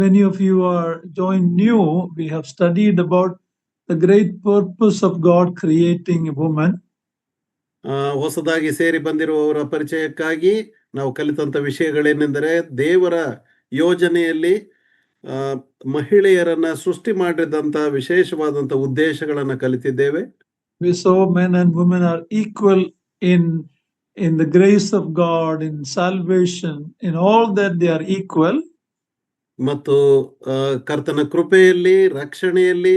Many of you are joined new. We have studied about the great purpose of God creating a woman. ಹೊಸದಾಗಿ ಸೇರಿ ಬಂದಿರುವವರ ಪರಿಚಯಕ್ಕಾಗಿ ನಾವು ಕಲಿತಂತ ವಿಷಯಗಳೇನೆಂದರೆ ದೇವರ ಯೋಜನೆಯಲ್ಲಿ ಮಹಿಳೆಯರನ್ನ ಸೃಷ್ಟಿ ಮಾಡಿದಂತ ವಿಶೇಷವಾದಂತ ಉದ್ದೇಶಗಳನ್ನ ಕಲಿತಿದ್ದೇವೆ. We saw men and women are equal in the grace of God, in salvation, in all that they are equal. ಮತ್ತು ಕರ್ತನ ಕೃಪೆಯಲ್ಲಿ, ರಕ್ಷಣೆಯಲ್ಲಿ,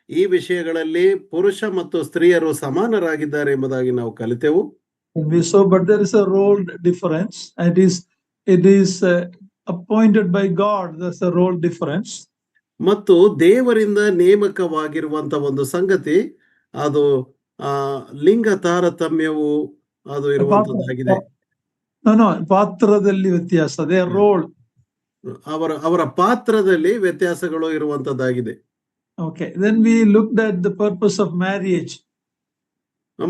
ಈ ವಿಷಯಗಳಲ್ಲಿ ಪುರುಷ ಮತ್ತು ಸ್ತ್ರೀಯರು ಸಮಾನರಾಗಿದ್ದಾರೆ ಎಂಬುದಾಗಿ ನಾವು ಕಲಿತೆವು. We saw, but there is a role difference. It is appointed by God. There's a role difference. ಮತ್ತು ದೇವರಿಂದ ನೇಮಕವಾಗಿರುವಂತ ಒಂದು ಸಂಗತಿ ಅದು ಲಿಂಗ ತಾರತಮ್ಯವು ಅದು ಇರುವಂತದ್ದಾಗಿದೆ. ಪಾತ್ರದಲ್ಲಿ ವ್ಯತ್ಯಾಸ, ಅದೇ ರೋಲ್, ಅವರ ಪಾತ್ರದಲ್ಲಿ ವ್ಯತ್ಯಾಸಗಳು ಇರುವಂತದ್ದಾಗಿದೆ. Okay, then we looked at the purpose of marriage.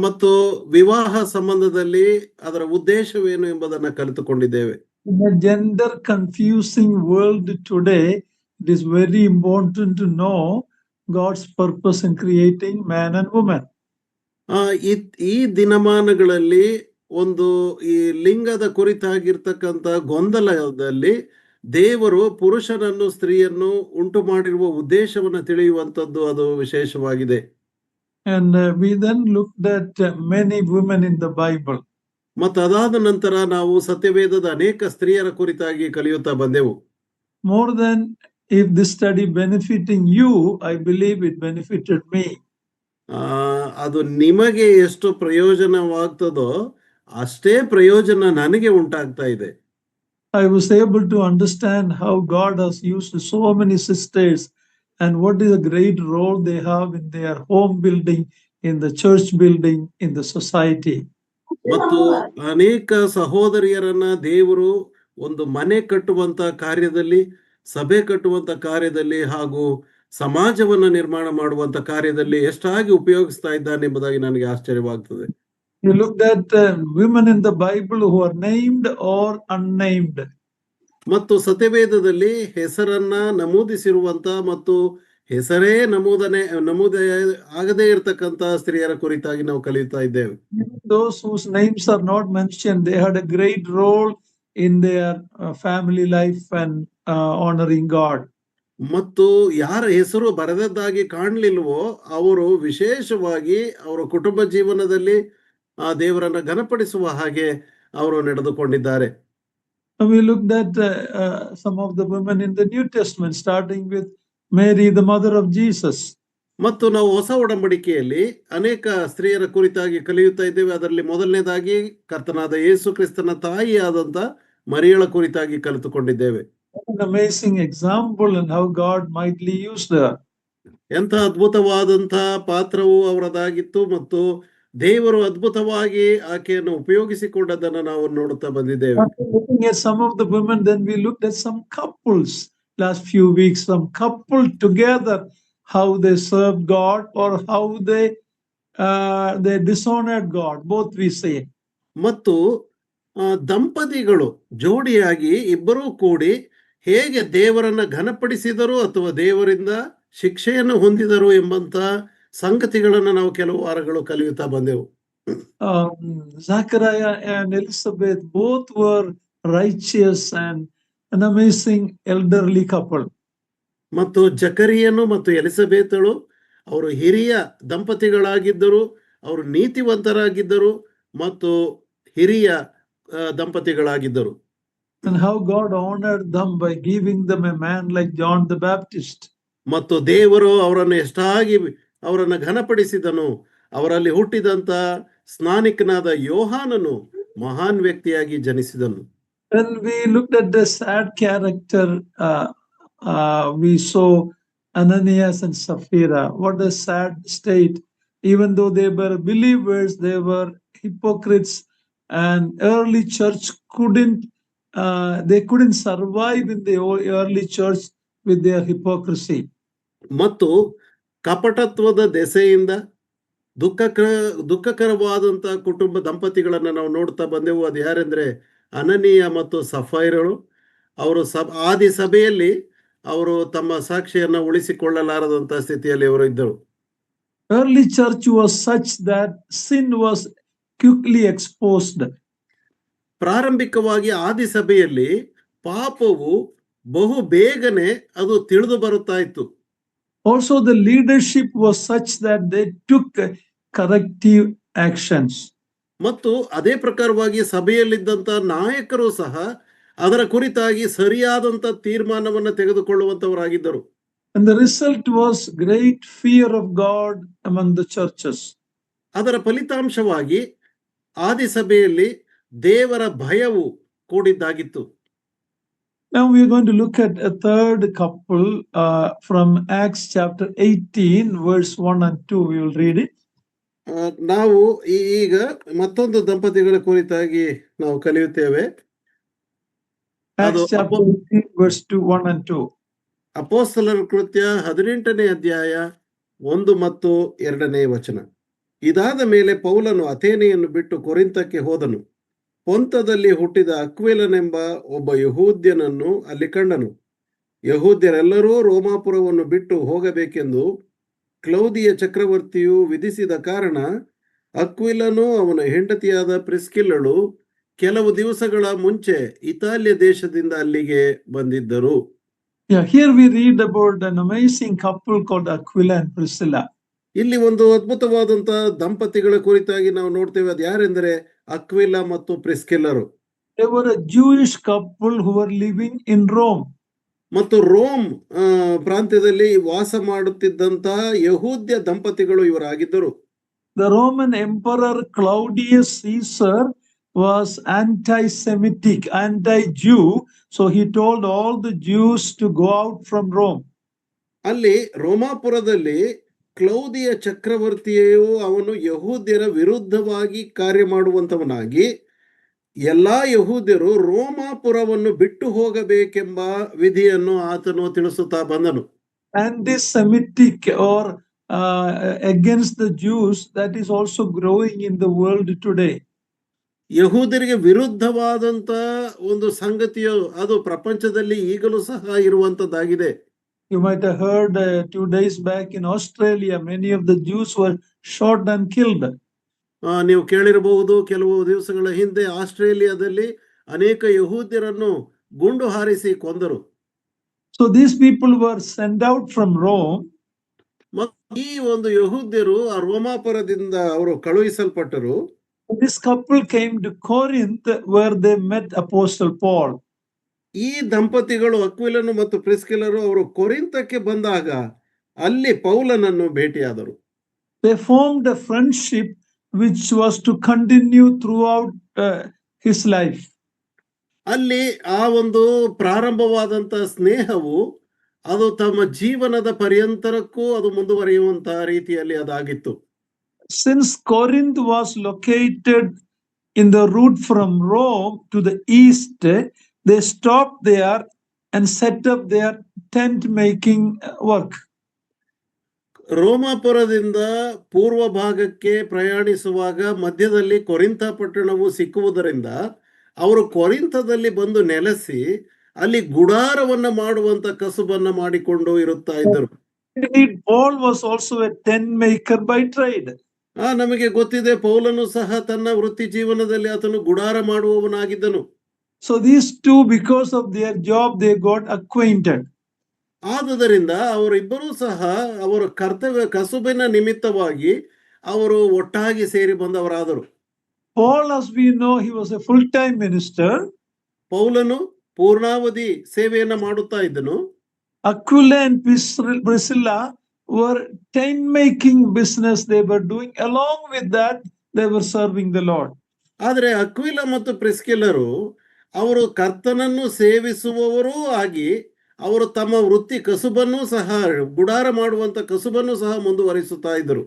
ಮತ್ತು ವಿವಾಹ ಸಂಬಂಧದಲ್ಲಿ ಅದರ ಉದ್ದೇಶವೇನು ಎಂಬುದನ್ನು ಕಲಿತುಕೊಂಡಿದ್ದೇವೆ. In a gender confusing world today, it is very important to know God's purpose in creating man and woman. ಈ ದಿನಮಾನಗಳಲ್ಲಿ ಒಂದು ಈ ಲಿಂಗದ ಕುರಿತಾಗಿರ್ತಕ್ಕಂಥ ಗೊಂದಲದಲ್ಲಿ ದೇವರು ಪುರುಷನನ್ನು ಸ್ತ್ರೀಯನ್ನು ಉಂಟು ಮಾಡಿರುವ ಉದ್ದೇಶವನ್ನು ತಿಳಿಯುವಂತದ್ದು ಅದು ವಿಶೇಷವಾಗಿದೆ. And we then looked at many women in the Bible. ಮತ್ತು ಅದಾದ ನಂತರ ನಾವು ಸತ್ಯವೇದದ ಅನೇಕ ಸ್ತ್ರೀಯರ ಕುರಿತಾಗಿ ಕಲಿಯುತ್ತಾ ಬಂದೆವು. More than if this study benefiting you, I believe it benefited me. ಅದು ನಿಮಗೆ ಎಷ್ಟು ಪ್ರಯೋಜನವಾಗ್ತದೋ ಅಷ್ಟೇ ಪ್ರಯೋಜನ ನನಗೆ ಉಂಟಾಗ್ತಾ ಇದೆ. I was able to understand how God has used so many sisters and what is a great role they have in their home building, in the church building, in the society. ಮತ್ತು ಅನೇಕ ಸಹೋದರಿಯರನ್ನ ದೇವರು ಒಂದು ಮನೆ ಕಟ್ಟುವಂತ ಕಾರ್ಯದಲ್ಲಿ, ಸಭೆ ಕಟ್ಟುವಂತ ಕಾರ್ಯದಲ್ಲಿ ಹಾಗೂ ಸಮಾಜವನ್ನ ನಿರ್ಮಾಣ ಮಾಡುವಂತ ಕಾರ್ಯದಲ್ಲಿ ಎಷ್ಟಾಗಿ ಉಪಯೋಗಿಸ್ತಾ ಇದ್ದಾನೆ ಎಂಬುದಾಗಿ ನನಗೆ ಆಶ್ಚರ್ಯವಾಗ್ತದೆ. You looked at women in the Bible who are named or unnamed. ಮತ್ತು ಸತ್ಯವೇದದಲ್ಲಿ ಹೆಸರನ್ನ ನಮೂದಿಸಿರುವಂತ ಮತ್ತು ಹೆಸರೇ ನಮೂದ ಆಗದೇ ಇರತಕ್ಕಂತ ಸ್ತ್ರೀಯರ ಕುರಿತಾಗಿ ನಾವು ಕಲಿಯುತ್ತಾ ಇದ್ದೇವೆ. Those whose names are not mentioned, they had a great role in their family life and honoring God. ಮತ್ತು ಯಾರ ಹೆಸರು ಬರೆದದ್ದಾಗಿ ಕಾಣಲಿಲ್ವೋ ಅವರು ವಿಶೇಷವಾಗಿ ಅವರ ಕುಟುಂಬ ಜೀವನದಲ್ಲಿ ಆ ದೇವರನ್ನ ಘನಪಡಿಸುವ ಹಾಗೆ ಅವರು ನಡೆದುಕೊಂಡಿದ್ದಾರೆ. We looked at some of the women in the New Testament, starting with Mary, the mother of Jesus. ಮತ್ತು ನಾವು ಹೊಸ ಒಡಂಬಡಿಕೆಯಲ್ಲಿ ಅನೇಕ ಸ್ತ್ರೀಯರ ಕುರಿತಾಗಿ ಕಲಿಯುತ್ತಾ ಇದ್ದೇವೆ. ಅದರಲ್ಲಿ ಮೊದಲನೇದಾಗಿ ಕರ್ತನಾದ ಯೇಸು ಕ್ರಿಸ್ತನ ತಾಯಿಯಾದಂತ ಮರಿಯಳ ಕುರಿತಾಗಿ ಕಲಿತುಕೊಂಡಿದ್ದೇವೆ. An amazing example and how God mightily used her. ಎಂಥ ಅದ್ಭುತವಾದಂತ ಪಾತ್ರವು ಅವರದಾಗಿತ್ತು ಮತ್ತು ದೇವರು ಅದ್ಭುತವಾಗಿ ಆಕೆಯನ್ನು ಉಪಯೋಗಿಸಿಕೊಂಡದನ್ನು ನಾವು ನೋಡುತ್ತಾ ಬಂದಿದ್ದೇವೆ. Looking at some of the women, then we looked at some couples last few weeks, some couple together, how they served God or how they dishonored God, both we say. ಮತ್ತು ದಂಪತಿಗಳು ಜೋಡಿಯಾಗಿ ಇಬ್ಬರೂ ಕೂಡಿ ಹೇಗೆ ದೇವರನ್ನ ಘನಪಡಿಸಿದರು ಅಥವಾ ದೇವರಿಂದ ಶಿಕ್ಷೆಯನ್ನು ಹೊಂದಿದರು ಎಂಬಂತ ಸಂಗತಿಗಳನ್ನು ನಾವು ಕೆಲವು ವಾರಗಳು ಕಲಿಯುತ್ತಾ ಬಂದೆವು. Zachariah and Elizabeth both were righteous and an amazing elderly couple. ಮತ್ತು ಜಕರಿಯನು ಮತ್ತು ಎಲಿಸಬೇತಳು ಅವರು ಹಿರಿಯ ದಂಪತಿಗಳಾಗಿದ್ದರು, ಅವರು ನೀತಿವಂತರಾಗಿದ್ದರು ಮತ್ತು ಹಿರಿಯ ದಂಪತಿಗಳಾಗಿದ್ದರು. And how God honored them by giving them a man like John the Baptist. ಮತ್ತು ದೇವರು ಅವರನ್ನು ಎಷ್ಟಾಗಿ ಅವರನ್ನು ಘನಪಡಿಸಿದನು. ಅವರಲ್ಲಿ ಹುಟ್ಟಿದಂತ ಸ್ನಾನಿಕನಾದ ಯೋಹಾನನು ಮಹಾನ್ ವ್ಯಕ್ತಿಯಾಗಿ ಜನಿಸಿದನು. When we looked at the sad character, we saw Ananias and Sapphira. What a sad state. Even though they were believers, they were hypocrites, and early church couldn't survive in the early church with their hypocrisy. ಮತ್ತು ಕಪಟತ್ವದ ದೆಸೆಯಿಂದ ದುಃಖಕರವಾದಂತ ಕುಟುಂಬ ದಂಪತಿಗಳನ್ನ ನಾವು ನೋಡ್ತಾ ಬಂದೆವು. ಅದು ಯಾರೆಂದ್ರೆ ಅನನೀಯ ಮತ್ತು ಸಫೈರಳು. ಅವರು ಆದಿ ಸಭೆಯಲ್ಲಿ ಅವರು ತಮ್ಮ ಸಾಕ್ಷಿಯನ್ನ ಉಳಿಸಿಕೊಳ್ಳಲಾರದಂತ ಸ್ಥಿತಿಯಲ್ಲಿ ಅವರು ಇದ್ದರು. Early church was such that sin was quickly exposed. ಪ್ರಾರಂಭಿಕವಾಗಿ ಆದಿ ಸಭೆಯಲ್ಲಿ ಪಾಪವು ಬಹು ಬೇಗನೆ ಅದು ತಿಳಿದು ಬರುತ್ತಾ ಇತ್ತು. Also, the leadership was such that they took corrective actions. ಮತ್ತು ಅದೇ ಪ್ರಕಾರವಾಗಿ ಸಭೆಯಲ್ಲಿದ್ದಂತ ನಾಯಕರು ಸಹ ಅದರ ಕುರಿತಾಗಿ ಸರಿಯಾದಂತ ತೀರ್ಮಾನವನ್ನು ತೆಗೆದುಕೊಳ್ಳುವಂತವರಾಗಿದ್ದರು. And the result was great fear of God among the churches. ಅದರ ಫಲಿತಾಂಶವಾಗಿ ಆದಿ ಸಭೆಯಲ್ಲಿ ದೇವರ ಭಯವು ಕೂಡಿದ್ದಾಗಿತ್ತು. Now we are going to look at a third couple from Acts chapter 18, verse 1 and 2. We will read it. ನಾವು ಈಗ ಮತ್ತೊಂದು ದಂಪತಿಗಳ ಕುರಿತಾಗಿ ನಾವು ಕಲಿಯುತ್ತೇವೆ. Acts chapter 18, verse 1 and 2. ಅಪೊಸ್ತಲರ ಕೃತ್ಯ 18ನೇ ಅಧ್ಯಾಯ 1 ಮತ್ತು 2ನೇ ವಚನ. ಇದಾದ ಮೇಲೆ ಪೌಲನು ಅಥೇನೆಯನ್ನು ಬಿಟ್ಟು ಕೊರಿಂತಕ್ಕೆ ಹೋದನು. ಪೊಂತದಲ್ಲಿ ಹುಟ್ಟಿದ ಅಕ್ವಿಲನೆಂಬ ಒಬ್ಬ ಯಹೂದ್ಯನನ್ನು ಅಲ್ಲಿ ಕಂಡನು. ಯಹೂದ್ಯರೆಲ್ಲರೂ ರೋಮಾಪುರವನ್ನು ಬಿಟ್ಟು ಹೋಗಬೇಕೆಂದು ಕ್ಲೌದಿಯ ಚಕ್ರವರ್ತಿಯು ವಿಧಿಸಿದ ಕಾರಣ ಅಕ್ವಿಲನು ಅವನ ಹೆಂಡತಿಯಾದ ಪ್ರಿಸ್ಕಿಲ್ಲಳು ಕೆಲವು ದಿವಸಗಳ ಮುಂಚೆ ಇತಾಲಿಯ ದೇಶದಿಂದ ಅಲ್ಲಿಗೆ ಬಂದಿದ್ದರು. Here we read about an amazing couple called Aquila and Priscilla. ಇಲ್ಲಿ ಒಂದು ಅದ್ಭುತವಾದಂತ ದಂಪತಿಗಳ ಕುರಿತಾಗಿ ನಾವು ನೋಡ್ತೇವೆ. ಅದು ಯಾರೆಂದರೆ ಅಕ್ವಿಲ ಮತ್ತು ಪ್ರಿಸ್ಕಿಲ್ಲರು. They were a Jewish couple who were living in Rome. ಮತ್ತು ರೋಮ್ ಪ್ರಾಂತ್ಯದಲ್ಲಿ ವಾಸ ಮಾಡುತ್ತಿದ್ದಂತ ಯಹೂದ್ಯ ದಂಪತಿಗಳು ಇವರಾಗಿದ್ದರು. The Roman Emperor Claudius Caesar was anti-Semitic, anti-Jew, so he told all the Jews to go out from Rome. ಅಲ್ಲಿ ರೋಮಾಪುರದಲ್ಲಿ ಕ್ಲೌದಿಯ ಚಕ್ರವರ್ತಿಯು ಅವನು ಯಹೂದ್ಯರ ವಿರುದ್ಧವಾಗಿ ಕಾರ್ಯ ಮಾಡುವಂತವನಾಗಿ ಎಲ್ಲಾ ಯಹೂದ್ಯರು ರೋಮಾಪುರವನ್ನು ಬಿಟ್ಟು ಹೋಗಬೇಕೆಂಬ ವಿಧಿಯನ್ನು ಆತನು ತಿಳಿಸುತ್ತಾ ಬಂದನು. Anti-Semitic or against the Jews, that is also growing in the world today. ಯಹೂದರಿಗೆ ವಿರುದ್ಧವಾದಂತ ಒಂದು ಸಂಗತಿಯು ಅದು ಪ್ರಪಂಚದಲ್ಲಿ ಈಗಲೂ ಸಹ ಇರುವಂತದ್ದಾಗಿದೆ. You might have heard 2 days back in Australia, many of the Jews were shot and killed. ನೀವು ಕೇಳಿರಬಹುದು, ಕೆಲವು ದಿವಸಗಳ ಹಿಂದೆ ಆಸ್ಟ್ರೇಲಿಯಾದಲ್ಲಿ ಅನೇಕ ಯಹೂದ್ಯರನ್ನು ಗುಂಡು ಹಾರಿಸಿ ಕೊಂದರು. So these people were sent out from Rome. ಈ ಒಂದು ಯಹೂದ್ಯರು ಆ ರೋಮಾಪುರದಿಂದ ಅವರು ಕಳುಹಿಸಲ್ಪಟ್ಟರು. This couple came to Corinth where they met Apostle Paul. ಈ ದಂಪತಿಗಳು ಅಕ್ವಿಲನು ಮತ್ತು ಪ್ರಿಸ್ಕಿಲ್ಲರು ಅವರು ಕೊರಿಂತಕ್ಕೆ ಬಂದಾಗ ಅಲ್ಲಿ ಪೌಲನನ್ನು ಭೇಟಿಯಾದರು. They formed a friendship which was to continue throughout his life. ಅಲ್ಲಿ ಆ ಒಂದು ಪ್ರಾರಂಭವಾದಂತ ಸ್ನೇಹವು ಅದು ತಮ್ಮ ಜೀವನದ ಪರ್ಯಂತರಕ್ಕೂ ಅದು ಮುಂದುವರಿಯುವಂತಹ ರೀತಿಯಲ್ಲಿ ಅದಾಗಿತ್ತು. Since Corinth was located in the route from Rome to the east, they stopped there and set up their tent making work. ರೋಮಾಪುರದಿಂದ ಪೂರ್ವ ಭಾಗಕ್ಕೆ ಪ್ರಯಾಣಿಸುವಾಗ ಮಧ್ಯದಲ್ಲಿ ಕೊರಿಂಥ ಪಟ್ಟಣವು ಸಿಕ್ಕುವುದರಿಂದ ಅವರು ಕೊರಿಂಥದಲ್ಲಿ ಬಂದು ನೆಲೆಸಿ ಅಲ್ಲಿ ಗುಡಾರವನ್ನ ಮಾಡುವಂತ ಕಸುಬನ್ನ ಮಾಡಿಕೊಂಡು ಇರುತ್ತಾ ಇದ್ದರು. Indeed, Paul was also a tent maker by trade. ನಮಗೆ ಗೊತ್ತಿದೆ, ಪೌಲನು ಸಹ ತನ್ನ ವೃತ್ತಿ ಜೀವನದಲ್ಲಿ ಆತನು ಗುಡಾರ ಮಾಡುವವನಾಗಿದ್ದನು. So these two, because of their job, they got acquainted. ಆದುದರಿಂದ ಅವರಿಬ್ಬರೂ ಸಹ ಅವರ ಕರ್ತವ್ಯ ಕಸುಬಿನ ನಿಮಿತ್ತವಾಗಿ ಅವರು ಒಟ್ಟಾಗಿ ಸೇರಿ ಬಂದವರಾದರು. Paul, as we know, he was a full-time minister. ಪೌಲನು ಪೂರ್ಣಾವಧಿ ಸೇವೆಯನ್ನ ಮಾಡುತ್ತಾ ಇದ್ದನು. Aquila and Priscilla were tent making business they were doing. Along with that, they were serving the Lord. ಆದರೆ ಅಕ್ವಿಲ ಮತ್ತು ಪ್ರಿಸ್ಕಿಲ್ಲರು ಅವರು ಕರ್ತನನ್ನು ಸೇವಿಸುವವರೂ ಆಗಿ ಅವರು ತಮ್ಮ ವೃತ್ತಿ ಕಸುಬನ್ನು ಸಹ ಗುಡಾರ ಮಾಡುವಂತ ಕಸುಬನ್ನು ಸಹ ಮುಂದುವರಿಸುತ್ತಾ ಇದ್ದರು.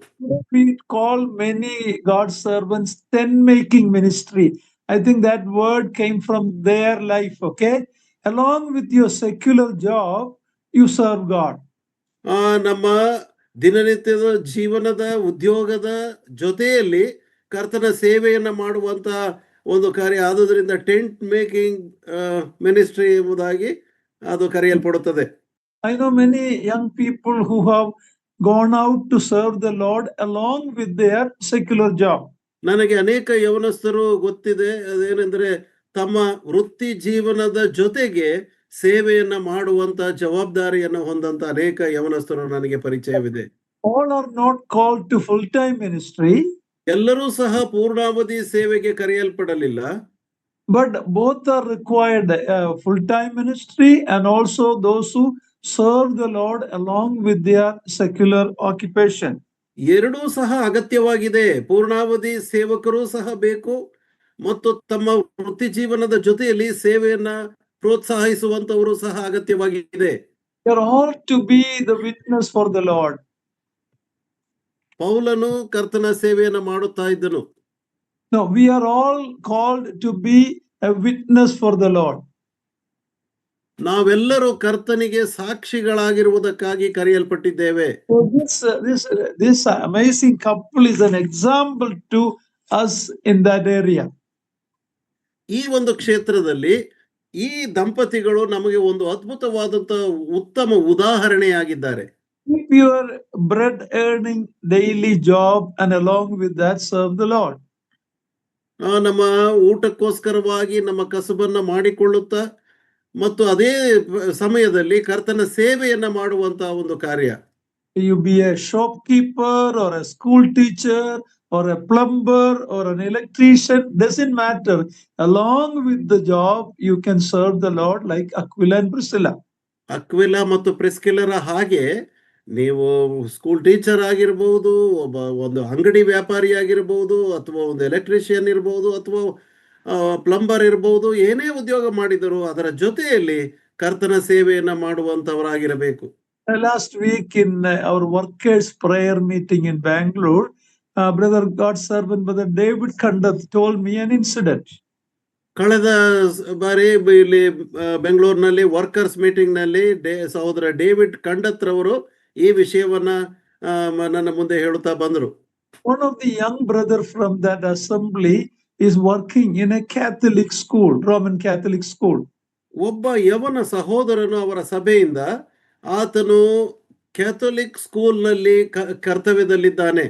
We call many God's servants tent making ministry. I think that word came from their life. Okay, along with your secular job, you serve God. ನಮ್ಮ ದಿನನಿತ್ಯದ ಜೀವನದ ಉದ್ಯೋಗದ ಜೊತೆಯಲ್ಲಿ ಕರ್ತನ ಸೇವೆಯನ್ನ ಮಾಡುವಂತ ಒಂದು ಕಾರ್ಯ ಆದುದರಿಂದ ಟೆಂಟ್ ಮೇಕಿಂಗ್ ಮಿನಿಸ್ಟ್ರಿ ಎಂಬುದಾಗಿ ಅದು ಕರೆಯಲ್ಪಡುತ್ತದೆ. I know many young people who have gone out to serve the Lord along with their secular job. ನನಗೆ ಅನೇಕ ಯವನಸ್ಥರು ಗೊತ್ತಿದೆ. ಅದೇನೆಂದ್ರೆ ತಮ್ಮ ವೃತ್ತಿ ಜೀವನದ ಜೊತೆಗೆ ಸೇವೆಯನ್ನ ಮಾಡುವಂತ ಜವಾಬ್ದಾರಿಯನ್ನು ಹೊಂದಂತ ಅನೇಕ ಯವನಸ್ಥರು ನನಗೆ ಪರಿಚಯವಿದೆ. All are not called to full-time ministry, ಎಲ್ಲರೂ ಸಹ ಪೂರ್ಣಾವಧಿ ಸೇವೆಗೆ ಕರೆಯಲ್ಪಡಲಿಲ್ಲ. but both are required, full-time ministry and also those who serve the Lord along with their secular occupation. ಎರಡೂ ಸಹ ಅಗತ್ಯವಾಗಿದೆ. ಪೂರ್ಣಾವಧಿ ಸೇವಕರು ಸಹ ಬೇಕು ಮತ್ತು ತಮ್ಮ ವೃತ್ತಿ ಜೀವನದ ಜೊತೆಯಲ್ಲಿ ಸೇವೆಯನ್ನ ಪ್ರೋತ್ಸಾಹಿಸುವಂತವರು ಸಹ ಅಗತ್ಯವಾಗಿದೆ. They are all to be the witness for the Lord. ಪೌಲನು ಕರ್ತನ ಸೇವೆಯನ್ನ ಮಾಡುತ್ತಾ ಇದ್ದನು. No, we are all called to be a witness for the Lord. ನಾವೆಲ್ಲರೂ ಕರ್ತನಿಗೆ ಸಾಕ್ಷಿಗಳಾಗಿರುವುದಕ್ಕಾಗಿ ಕರೆಯಲ್ಪಟ್ಟಿದ್ದೇವೆ. So this amazing couple is an example to us in that area. ಈ ಒಂದು ಕ್ಷೇತ್ರದಲ್ಲಿ ಈ ದಂಪತಿಗಳು ನಮಗೆ ಒಂದು ಅದ್ಭುತವಾದಂತ ಉತ್ತಮ ಉದಾಹರಣೆಯಾಗಿದ್ದಾರೆ. Keep your bread earning daily job and along with that serve the Lord. ನಮ್ಮ ಊಟಕ್ಕೋಸ್ಕರವಾಗಿ ನಮ್ಮ ಕಸುಬನ್ನ ಮಾಡಿಕೊಳ್ಳುತ್ತಾ ಮತ್ತು ಅದೇ ಸಮಯದಲ್ಲಿ ಕರ್ತನ ಸೇವೆಯನ್ನ ಮಾಡುವಂತಹ ಒಂದು ಕಾರ್ಯ. You be a shopkeeper or a school teacher or a plumber or an electrician, doesn't matter. Along with the job, you can serve the Lord like Aquila and Priscilla. Aquila ಮತ್ತು ಪ್ರಿಸ್ಕಿಲ್ಲರ ಹಾಗೆ ನೀವು ಸ್ಕೂಲ್ ಟೀಚರ್ ಆಗಿರ್ಬೋದು, ಒಂದು ಅಂಗಡಿ ವ್ಯಾಪಾರಿ ಆಗಿರ್ಬೋದು, ಅಥವಾ ಒಂದು ಎಲೆಕ್ಟ್ರಿಷಿಯನ್ ಇರ್ಬೋದು, ಅಥವಾ ಪ್ಲಂಬರ್ ಇರ್ಬೋದು, ಏನೇ ಉದ್ಯೋಗ ಮಾಡಿದರೂ ಅದರ ಜೊತೆಯಲ್ಲಿ ಕರ್ತನ ಸೇವೆಯನ್ನ ಮಾಡುವಂತವರಾಗಿರಬೇಕು. Last week in our workers prayer meeting in Bangalore, brother God's servant brother David Kandath told me an incident. ಕಳೆದ ಬಾರಿ ಇಲ್ಲಿ ಬೆಂಗಳೂರಿನಲ್ಲಿ ವರ್ಕರ್ಸ್ ಮೀಟಿಂಗ್ ನಲ್ಲಿ ಸಹೋದರ ಡೇವಿಡ್ ಕಂಡತ್ ರವರು ಈ ವಿಷಯವನ್ನ ನನ್ನ ಮುಂದೆ ಹೇಳುತ್ತಾ ಬಂದರು. One of the young brother from that assembly is working in a Catholic school, Roman Catholic school. ಒಬ್ಬ ಯವನ ಸಹೋದರನು ಅವರ ಸಭೆಯಿಂದ ಆತನು ಕ್ಯಾಥೋಲಿಕ್ ಸ್ಕೂಲ್ ನಲ್ಲಿ ಕರ್ತವ್ಯದಲ್ಲಿದ್ದಾನೆ.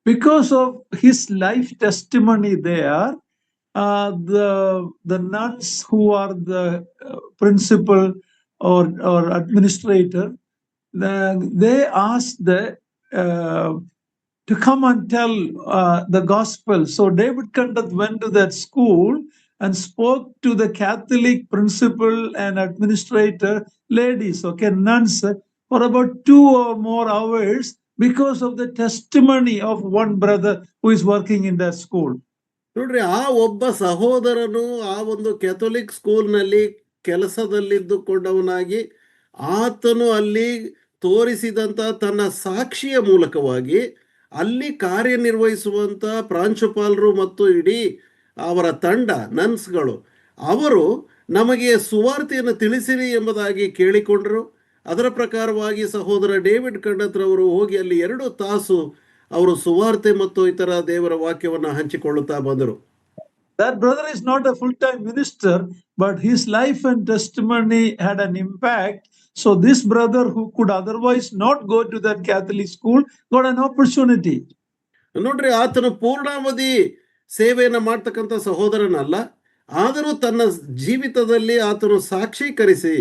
Because of his life testimony there, the nuns who are the principal or administrator, they asked to come and tell the gospel. So David Kandath went to that school and spoke to the Catholic principal and administrator ladies, okay, nuns, for about 2 or more hours because of the testimony of one brother who is working in that school. ನೋಡ್ರಿ, ಆ ಒಬ್ಬ ಸಹೋದರನು ಆ ಒಂದು Catholic ಸ್ಕೂಲ್ನಲ್ಲಿ ಕೆಲಸದಲ್ಲಿದ್ದುಕೊಂಡವನಾಗಿ ಆತನು ಅಲ್ಲಿ ತೋರಿಸಿದಂತ ತನ್ನ ಸಾಕ್ಷಿಯ ಮೂಲಕವಾಗಿ ಅಲ್ಲಿ ಕಾರ್ಯನಿರ್ವಹಿಸುವಂತ ಪ್ರಾಂಶುಪಾಲರು ಮತ್ತು ಇಡೀ ಅವರ ತಂಡ ನನ್ಸ್ಗಳು ಅವರು ನಮಗೆ ಸುವಾರ್ತೆಯನ್ನು ತಿಳಿಸಿರಿ ಎಂಬುದಾಗಿ ಕೇಳಿಕೊಂಡರು. ಅದರ ಪ್ರಕಾರವಾಗಿ ಸಹೋದರ ಡೇವಿಡ್ ಕಂಡತ್ ರವರು ಹೋಗಿ ಅಲ್ಲಿ 2 ತಾಸು ಅವರು ಸುವಾರ್ತೆ ಮತ್ತು ಇತರ ದೇವರ ವಾಕ್ಯವನ್ನು ಹಂಚಿಕೊಳ್ಳುತ್ತಾ ಬಂದರು. That brother is not a full-time minister, but his life and testimony had an impact. So this brother who could otherwise not go to that Catholic school got an opportunity. ನೋಡ್ರಿ, ಆತನು ಪೂರ್ಣಾವಧಿ ಸೇವೆಯನ್ನು ಮಾಡ್ತಕ್ಕಂಥ ಸಹೋದರನಲ್ಲ, ಆದರೂ ತನ್ನ ಜೀವಿತದಲ್ಲಿ ಆತನು ಸಾಕ್ಷೀಕರಿಸಿ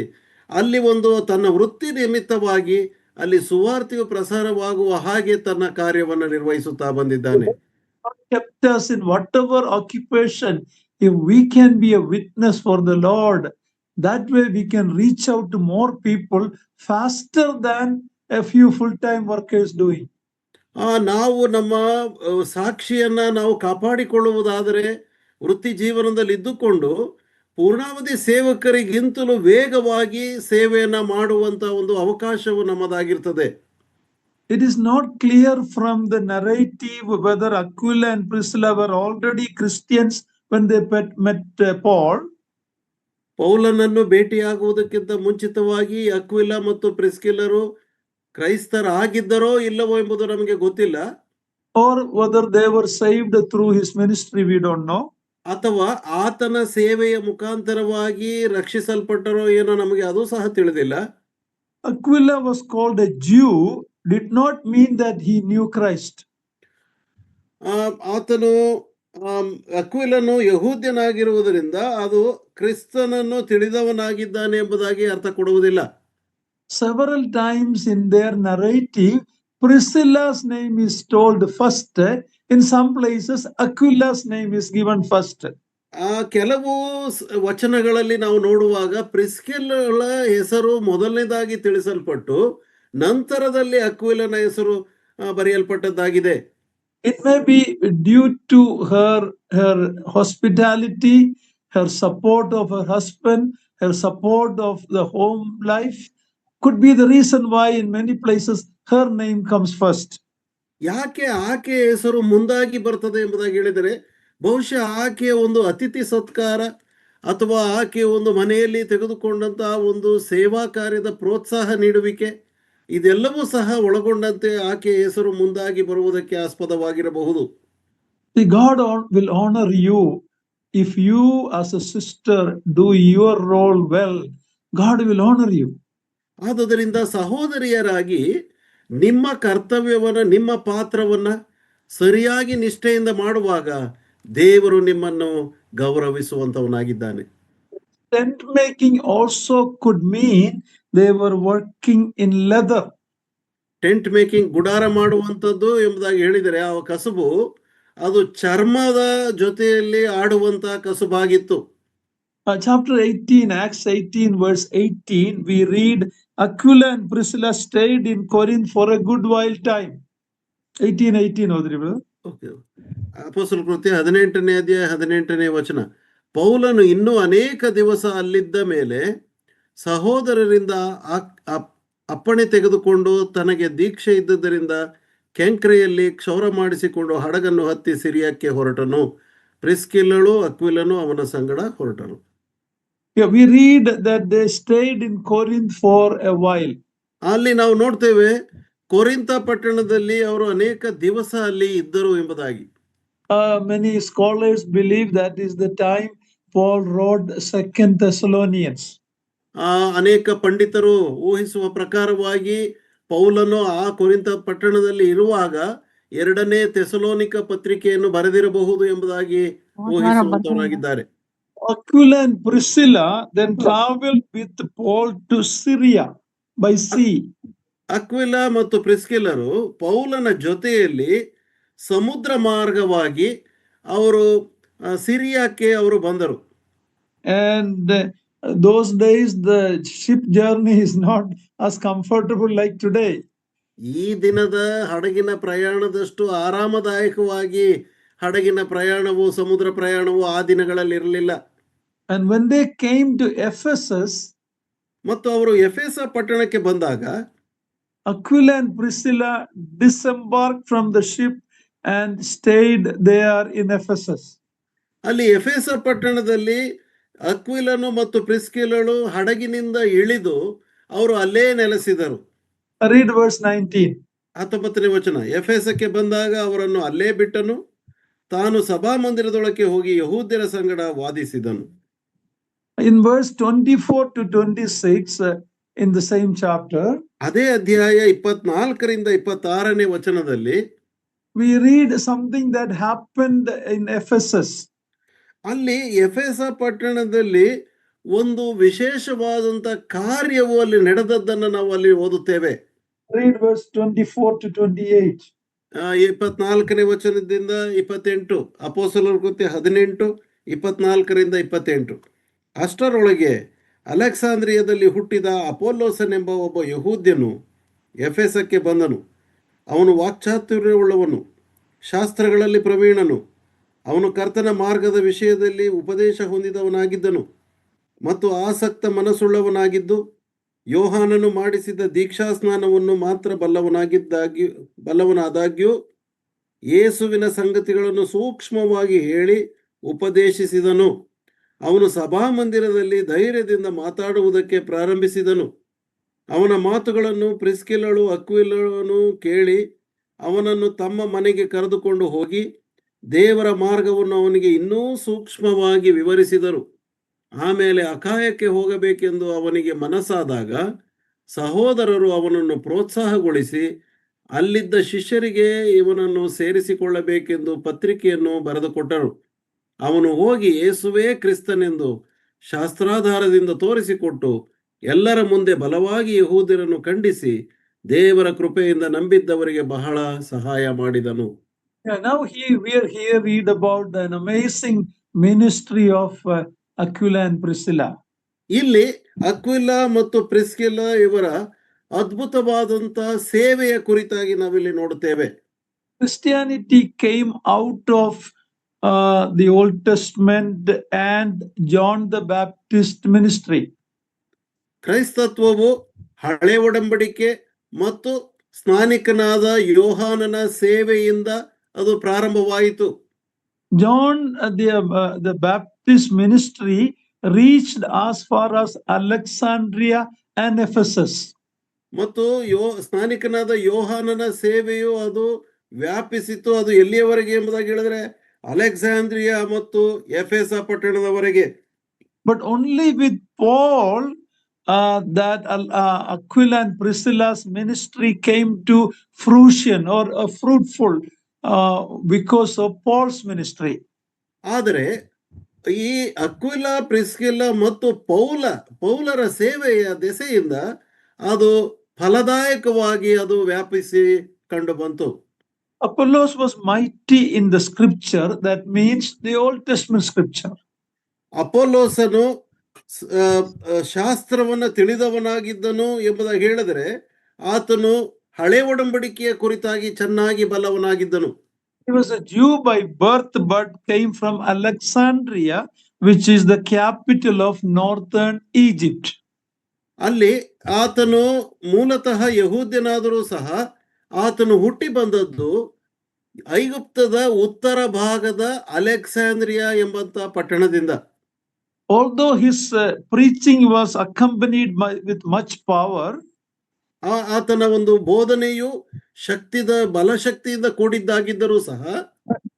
ಅಲ್ಲಿ ಒಂದು ತನ್ನ ವೃತ್ತಿ ನಿಮಿತ್ತವಾಗಿ ಅಲ್ಲಿ ಸುವಾರ್ತೆಯು ಪ್ರಸಾರವಾಗುವ ಹಾಗೆ ತನ್ನ ಕಾರ್ಯವನ್ನು ನಿರ್ವಹಿಸುತ್ತಾ ಬಂದಿದ್ದಾನೆ. Kept us in whatever occupation. If we can be a witness for the Lord, that way we can reach out to more people faster than a few full-time workers doing. ನಾವು ನಮ್ಮ ಸಾಕ್ಷಿಯನ್ನ ನಾವು ಕಾಪಾಡಿಕೊಳ್ಳುವುದಾದರೆ ವೃತ್ತಿ ಜೀವನದಲ್ಲಿ ಇದ್ದುಕೊಂಡು ಪೂರ್ಣಾವಧಿ ಸೇವಕರಿಗಿಂತಲೂ ವೇಗವಾಗಿ ಸೇವೆಯನ್ನ ಮಾಡುವಂತ ಒಂದು ಅವಕಾಶವು ನಮ್ಮದಾಗಿರ್ತದೆ. It is not clear from the narrative whether Aquila and Priscilla were already Christians when they met Paul. ಪೌಲನನ್ನು ಭೇಟಿಯಾಗುವುದಕ್ಕಿಂತ ಮುಂಚಿತವಾಗಿ ಅಕ್ವಿಲ ಮತ್ತು ಪ್ರಿಸ್ಕಿಲ್ಲರು ಕ್ರೈಸ್ತರಾಗಿದ್ದರೋ ಇಲ್ಲವೋ ಎಂಬುದು ನಮಗೆ ಗೊತ್ತಿಲ್ಲ. Or whether they were saved through his ministry, we don't know. ಅಥವಾ ಆತನ ಸೇವೆಯ ಮುಖಾಂತರವಾಗಿ ರಕ್ಷಿಸಲ್ಪಟ್ಟರೋ ಏನೋ ನಮಗೆ ಅದು ಸಹ ತಿಳಿದಿಲ್ಲ. Aquila was called a Jew did not mean that he knew Christ. ಆತನು ಅಕ್ವಿಲನು ಯಹೂದ್ಯನಾಗಿರುವುದರಿಂದ ಅದು ಕ್ರಿಸ್ತನನ್ನು ತಿಳಿದವನಾಗಿದ್ದಾನೆ ಎಂಬುದಾಗಿ ಅರ್ಥ ಕೊಡುವುದಿಲ್ಲ. Several times in their narrative, Priscilla's name is told first. In some places, Aquila's name is given first. ಕೆಲವು ವಚನಗಳಲ್ಲಿ ನಾವು ನೋಡುವಾಗ ಪ್ರಿಸ್ಕಿಲ್ಲಳ ಹೆಸರು ಮೊದಲನೇದಾಗಿ ತಿಳಿಸಲ್ಪಟ್ಟು ನಂತರದಲ್ಲಿ ಅಕ್ವಿಲನ ಹೆಸರು ಬರೆಯಲ್ಪಟ್ಟದ್ದಾಗಿದೆ. It may be due to her hospitality, her support of her husband, her support of the home life. Could be the reason why in many places her name comes first. ಯಾಕೆ ಆಕೆ ಹೆಸರು ಮುಂದಾಗಿ ಬರ್ತದೆ ಎಂಬುದಾಗಿ ಹೇಳಿದರೆ, ಬಹುಶಃ ಆಕೆಯ ಒಂದು ಅತಿಥಿ ಸತ್ಕಾರ ಅಥವಾ ಆಕೆ ಒಂದು ಮನೆಯಲ್ಲಿ ತೆಗೆದುಕೊಂಡಂತಹ ಒಂದು ಸೇವಾ ಕಾರ್ಯದ ಪ್ರೋತ್ಸಾಹ ನೀಡುವಿಕೆ, ಇದೆಲ್ಲವೂ ಸಹ ಒಳಗೊಂಡಂತೆ ಆಕೆ ಹೆಸರು ಮುಂದಾಗಿ ಬರುವುದಕ್ಕೆ ಆಸ್ಪದವಾಗಿರಬಹುದು. God will honor you if you as a sister do your role well. God will honor you. ಆದುದರಿಂದ ಸಹೋದರಿಯರಾಗಿ ನಿಮ್ಮ ಕರ್ತವ್ಯವನ್ನ, ನಿಮ್ಮ ಪಾತ್ರವನ್ನ ಸರಿಯಾಗಿ ನಿಷ್ಠೆಯಿಂದ ಮಾಡುವಾಗ ದೇವರು ನಿಮ್ಮನ್ನು ಗೌರವಿಸುವಂತವನಾಗಿದ್ದಾನೆ. Tent making also could mean they were working in leather. Tent making, ಗುಡಾರ ಮಾಡುವಂಥದ್ದು ಎಂಬುದಾಗಿ ಹೇಳಿದರೆ ಆ ಕಸುಬು ಅದು ಚರ್ಮದ ಜೊತೆಯಲ್ಲಿ ಆಡುವಂತಹ ಕಸುಬಾಗಿತ್ತು. Chapter 18, Acts 18, verse 18, we read Aquila and Priscilla stayed in Corinth for a good while time. 18:18 ಓದ್ರಿ ಬ್ರದರ್. ಓಕೆ. ಅಪೊಸ್ತಲರ ಕೃತ್ಯ 18ನೇ ಅಧ್ಯಾಯ 18ನೇ ವಚನ. ಪೌಲನು ಇನ್ನೂ ಅನೇಕ ದಿವಸ ಅಲ್ಲಿದ್ದ ಮೇಲೆ ಸಹೋದರರಿಂದ ಅಪ್ಪಣೆ ತೆಗೆದುಕೊಂಡು ತನಗೆ ದೀಕ್ಷೆ ಇದ್ದದರಿಂದ ಕೆಂಕ್ರೆಯಲ್ಲಿ ಕ್ಷೌರ ಮಾಡಿಸಿಕೊಂಡು ಹಡಗನ್ನು ಹತ್ತಿ ಸಿರಿಯಕ್ಕೆ ಹೊರಟನು. ಪ್ರಿಸ್ಕಿಲ್ಲಳು ಅಕ್ವಿಲನು ಅವನ ಸಂಗಡ ಹೊರಟನು. We read that they stayed in Corinth for a while. ಅಲ್ಲಿ ನಾವು ನೋಡ್ತೇವೆ ಕೊರಿಂಥ ಪಟ್ಟಣದಲ್ಲಿ ಅವರು ಅನೇಕ ದಿವಸ ಅಲ್ಲಿ ಇದ್ದರು ಎಂಬುದಾಗಿ. Many scholars believe that is the time Paul wrote 2 Thessalonians. ಅನೇಕ ಪಂಡಿತರು ಊಹಿಸುವ ಪ್ರಕಾರವಾಗಿ ಪೌಲನು ಆ ಕೊರಿಂಥ ಪಟ್ಟಣದಲ್ಲಿ ಇರುವಾಗ 2ನೇ ಥೆಸಲೋನಿಕ ಪತ್ರಿಕೆಯನ್ನು ಬರೆದಿರಬಹುದು ಎಂಬುದಾಗಿ ಊಹಿಸುವಂತವರಾಗಿದ್ದಾರೆ. Aquila and Priscilla then traveled with Paul to Syria by sea. Aquila ಮತ್ತು ಪ್ರಿಸ್ಕಿಲ್ಲರು ಪೌಲನ ಜೊತೆಯಲ್ಲಿ ಸಮುದ್ರ ಮಾರ್ಗವಾಗಿ ಅವರು ಸಿರಿಯಾಕ್ಕೆ ಅವರು ಬಂದರು. And those days the ship journey is not as comfortable like today. ಈ ದಿನದ ಹಡಗಿನ ಪ್ರಯಾಣದಷ್ಟು ಆರಾಮದಾಯಕವಾಗಿ ಹಡಗಿನ ಪ್ರಯಾಣವು, ಸಮುದ್ರ ಪ್ರಯಾಣವು ಆ ದಿನಗಳಲ್ಲಿ ಇರಲಿಲ್ಲ. And when they came to Ephesus, ಮತ್ತು ಅವರು ಎಫೆಸ ಪಟ್ಟಣಕ್ಕೆ ಬಂದಾಗ Aquila and Priscilla disembarked from the ship and stayed there in Ephesus. ಅಲ್ಲಿ ಎಫೆಸ ಪಟ್ಟಣದಲ್ಲಿ ಅಕ್ವಿಲನು ಮತ್ತು ಪ್ರಿಸ್ಕಿಲ್ಲಳು ಹಡಗಿನಿಂದ ಇಳಿದು ಅವರು ಅಲ್ಲೇ ನೆಲೆಸಿದರು. Read verse 19. 19ನೇ ವಚನ. ಎಫೆಸಕ್ಕೆ ಬಂದಾಗ ಅವರನ್ನು ಅಲ್ಲೇ ಬಿಟ್ಟನು, ತಾನು ಸಭಾಮಂದಿರದೊಳಕ್ಕೆ ಹೋಗಿ ಯಹೂದ್ಯರ ಸಂಗಡ ವಾದಿಸಿದನು. In verse 24 to 26 in the same chapter, ಅದೇ ಅಧ್ಯಾಯ 24ರಿಂದ 26ನೇ ವಚನದಲ್ಲಿ we read something that happened in Ephesus. ಅಲ್ಲಿ ಎಫೆಸ ಪಟ್ಟಣದಲ್ಲಿ ಒಂದು ವಿಶೇಷವಾದಂತ ಕಾರ್ಯವು ಅಲ್ಲಿ ನಡೆದದ್ದನ್ನು ನಾವು ಅಲ್ಲಿ ಓದುತ್ತೇವೆ. Read verse 24 to 28. 24ನೇ ವಚನದಿಂದ 28. ಅಪೊಸ್ತಲರ ಕೃತ್ಯ 18 24ರಿಂದ 28. ಅಷ್ಟರೊಳಗೆ ಅಲೆಕ್ಸಾಂದ್ರಿಯದಲ್ಲಿ ಹುಟ್ಟಿದ ಅಪೊಲ್ಲೋಸನೆಂಬ ಒಬ್ಬ ಯಹೂದ್ಯನು ಎಫೆಸಕ್ಕೆ ಬಂದನು. ಅವನು ವಾಕ್ಚಾತುರ್ಯವುಳ್ಳವನು, ಶಾಸ್ತ್ರಗಳಲ್ಲಿ ಪ್ರವೀಣನು. ಅವನು ಕರ್ತನ ಮಾರ್ಗದ ವಿಷಯದಲ್ಲಿ ಉಪದೇಶ ಹೊಂದಿದವನಾಗಿದ್ದನು ಮತ್ತು ಆಸಕ್ತ ಮನಸ್ಸುಳ್ಳವನಾಗಿದ್ದು ಯೋಹಾನನು ಮಾಡಿಸಿದ ದೀಕ್ಷಾಸ್ನಾನವನ್ನು ಮಾತ್ರ ಬಲ್ಲವನಾದಾಗ್ಯೂ ಯೇಸುವಿನ ಸಂಗತಿಗಳನ್ನು ಸೂಕ್ಷ್ಮವಾಗಿ ಹೇಳಿ ಉಪದೇಶಿಸಿದನು. ಅವನು ಸಭಾಮಂದಿರದಲ್ಲಿ ಧೈರ್ಯದಿಂದ ಮಾತಾಡುವುದಕ್ಕೆ ಪ್ರಾರಂಭಿಸಿದನು. ಅವನ ಮಾತುಗಳನ್ನು ಪ್ರಿಸ್ಕಿಲ್ಲಳು ಅಕ್ವಿಲನು ಕೇಳಿ ಅವನನ್ನು ತಮ್ಮ ಮನೆಗೆ ಕರೆದುಕೊಂಡು ಹೋಗಿ ದೇವರ ಮಾರ್ಗವನ್ನು ಅವನಿಗೆ ಇನ್ನೂ ಸೂಕ್ಷ್ಮವಾಗಿ ವಿವರಿಸಿದರು. ಆಮೇಲೆ ಅಖಾಯಕ್ಕೆ ಹೋಗಬೇಕೆಂದು ಅವನಿಗೆ ಮನಸ್ಸಾದಾಗ ಸಹೋದರರು ಅವನನ್ನು ಪ್ರೋತ್ಸಾಹಗೊಳಿಸಿ ಅಲ್ಲಿದ್ದ ಶಿಷ್ಯರಿಗೆ ಇವನನ್ನು ಸೇರಿಸಿಕೊಳ್ಳಬೇಕೆಂದು ಪತ್ರಿಕೆಯನ್ನು ಬರೆದುಕೊಟ್ಟರು. ಅವನು ಹೋಗಿ ಯೇಸುವೇ ಕ್ರಿಸ್ತನೆಂದು ಶಾಸ್ತ್ರಾಧಾರದಿಂದ ತೋರಿಸಿಕೊಟ್ಟು ಎಲ್ಲರ ಮುಂದೆ ಬಲವಾಗಿ ಯಹೂದ್ಯರನ್ನು ಖಂಡಿಸಿ ದೇವರ ಕೃಪೆಯಿಂದ ನಂಬಿದ್ದವರಿಗೆ ಬಹಳ ಸಹಾಯ ಮಾಡಿದನು. Yeah, now we are here read about an amazing ministry of Aquila and Priscilla. ಇಲ್ಲಿ ಅಕ್ವಿಲ ಮತ್ತು ಪ್ರಿಸ್ಕಿಲ್ಲ ಇವರ ಅದ್ಭುತವಾದಂತ ಸೇವೆಯ ಕುರಿತಾಗಿ ನಾವಿಲ್ಲಿ ನೋಡುತ್ತೇವೆ. Christianity came out of the Old Testament and John the Baptist ministry. ಕ್ರೈಸ್ತತ್ವವು ಹಳೆ ಒಡಂಬಡಿಕೆ ಮತ್ತು ಸ್ನಾನಿಕನಾದ ಯೋಹಾನನ ಸೇವೆಯಿಂದ ಅದು ಪ್ರಾರಂಭವಾಯಿತು. John the Baptist ministry reached as far as Alexandria and Ephesus. ಮತ್ತು ಸ್ನಾನಿಕನಾದ ಯೋಹಾನನ ಸೇವೆಯು ಅದು ವ್ಯಾಪಿಸಿತು. ಅದು ಎಲ್ಲಿಯವರೆಗೆ ಎಂಬುದಾಗಿ ಹೇಳಿದ್ರೆ ಅಲೆಕ್ಸಾಂದ್ರಿಯಾ ಮತ್ತು ಎಫೆಸ ಪಟ್ಟಣದವರೆಗೆ. But only with Paul that Aquila and Priscilla's ministry came to fruition or fruitful because of Paul's ministry. ಆದರೆ ಈ ಅಕ್ವಿಲ ಪ್ರಿಸ್ಕಿಲ್ಲ ಮತ್ತು ಪೌಲರ ಸೇವೆಯ ದೆಸೆಯಿಂದ ಅದು ಫಲದಾಯಕವಾಗಿ ಅದು ವ್ಯಾಪಿಸಿ ಕಂಡು ಬಂತು. Apollos was mighty in the scripture, that means the Old Testament scripture. ಅಪೊಲ್ಲೋಸನು ಶಾಸ್ತ್ರವನ್ನ ತಿಳಿದವನಾಗಿದ್ದನು ಎಂಬುದಾಗಿ ಹೇಳಿದರೆ ಆತನು ಹಳೆ ಒಡಂಬಡಿಕೆಯ ಕುರಿತಾಗಿ ಚೆನ್ನಾಗಿ ಬಲ್ಲವನಾಗಿದ್ದನು. He was a Jew by birth but came from Alexandria, which is the capital of northern Egypt. ಅಲ್ಲಿ ಆತನು ಮೂಲತಃ ಯಹೂದ್ಯನಾದರೂ ಸಹ ಆತನು ಹುಟ್ಟಿ ಬಂದದ್ದು ಐಗುಪ್ತದ ಉತ್ತರ ಭಾಗದ ಅಲೆಕ್ಸಾಂದ್ರಿಯಾ ಎಂಬಂತ ಪಟ್ಟಣದಿಂದ. Although his preaching was accompanied with much power, ಆತನ ಒಂದು ಬೋಧನೆಯು ಬಲಶಕ್ತಿಯಿಂದ ಕೂಡಿದ್ದಾಗಿದ್ದರೂ ಸಹ,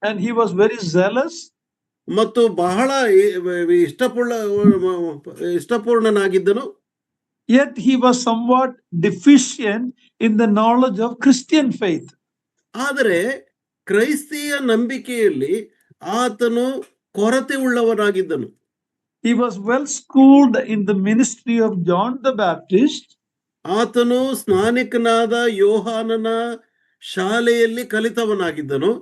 and he was very zealous, ಮತ್ತು ಬಹಳ ಇಷ್ಟಪೂರ್ಣನಾಗಿದ್ದನು. Yet he was somewhat deficient in the knowledge of Christian faith. ಆದರೆ ಕ್ರೈಸ್ತಿಯ ನಂಬಿಕೆಯಲ್ಲಿ ಆತನು ಕೊರತೆ ಉಳ್ಳವನಾಗಿದ್ದನು. He was well schooled in the ministry of John the Baptist. ಆತನು ಸ್ನಾನಿಕನಾದ ಯೋಹಾನನ ಶಾಲೆಯಲ್ಲಿ ಕಲಿತವನಾಗಿದ್ದನು.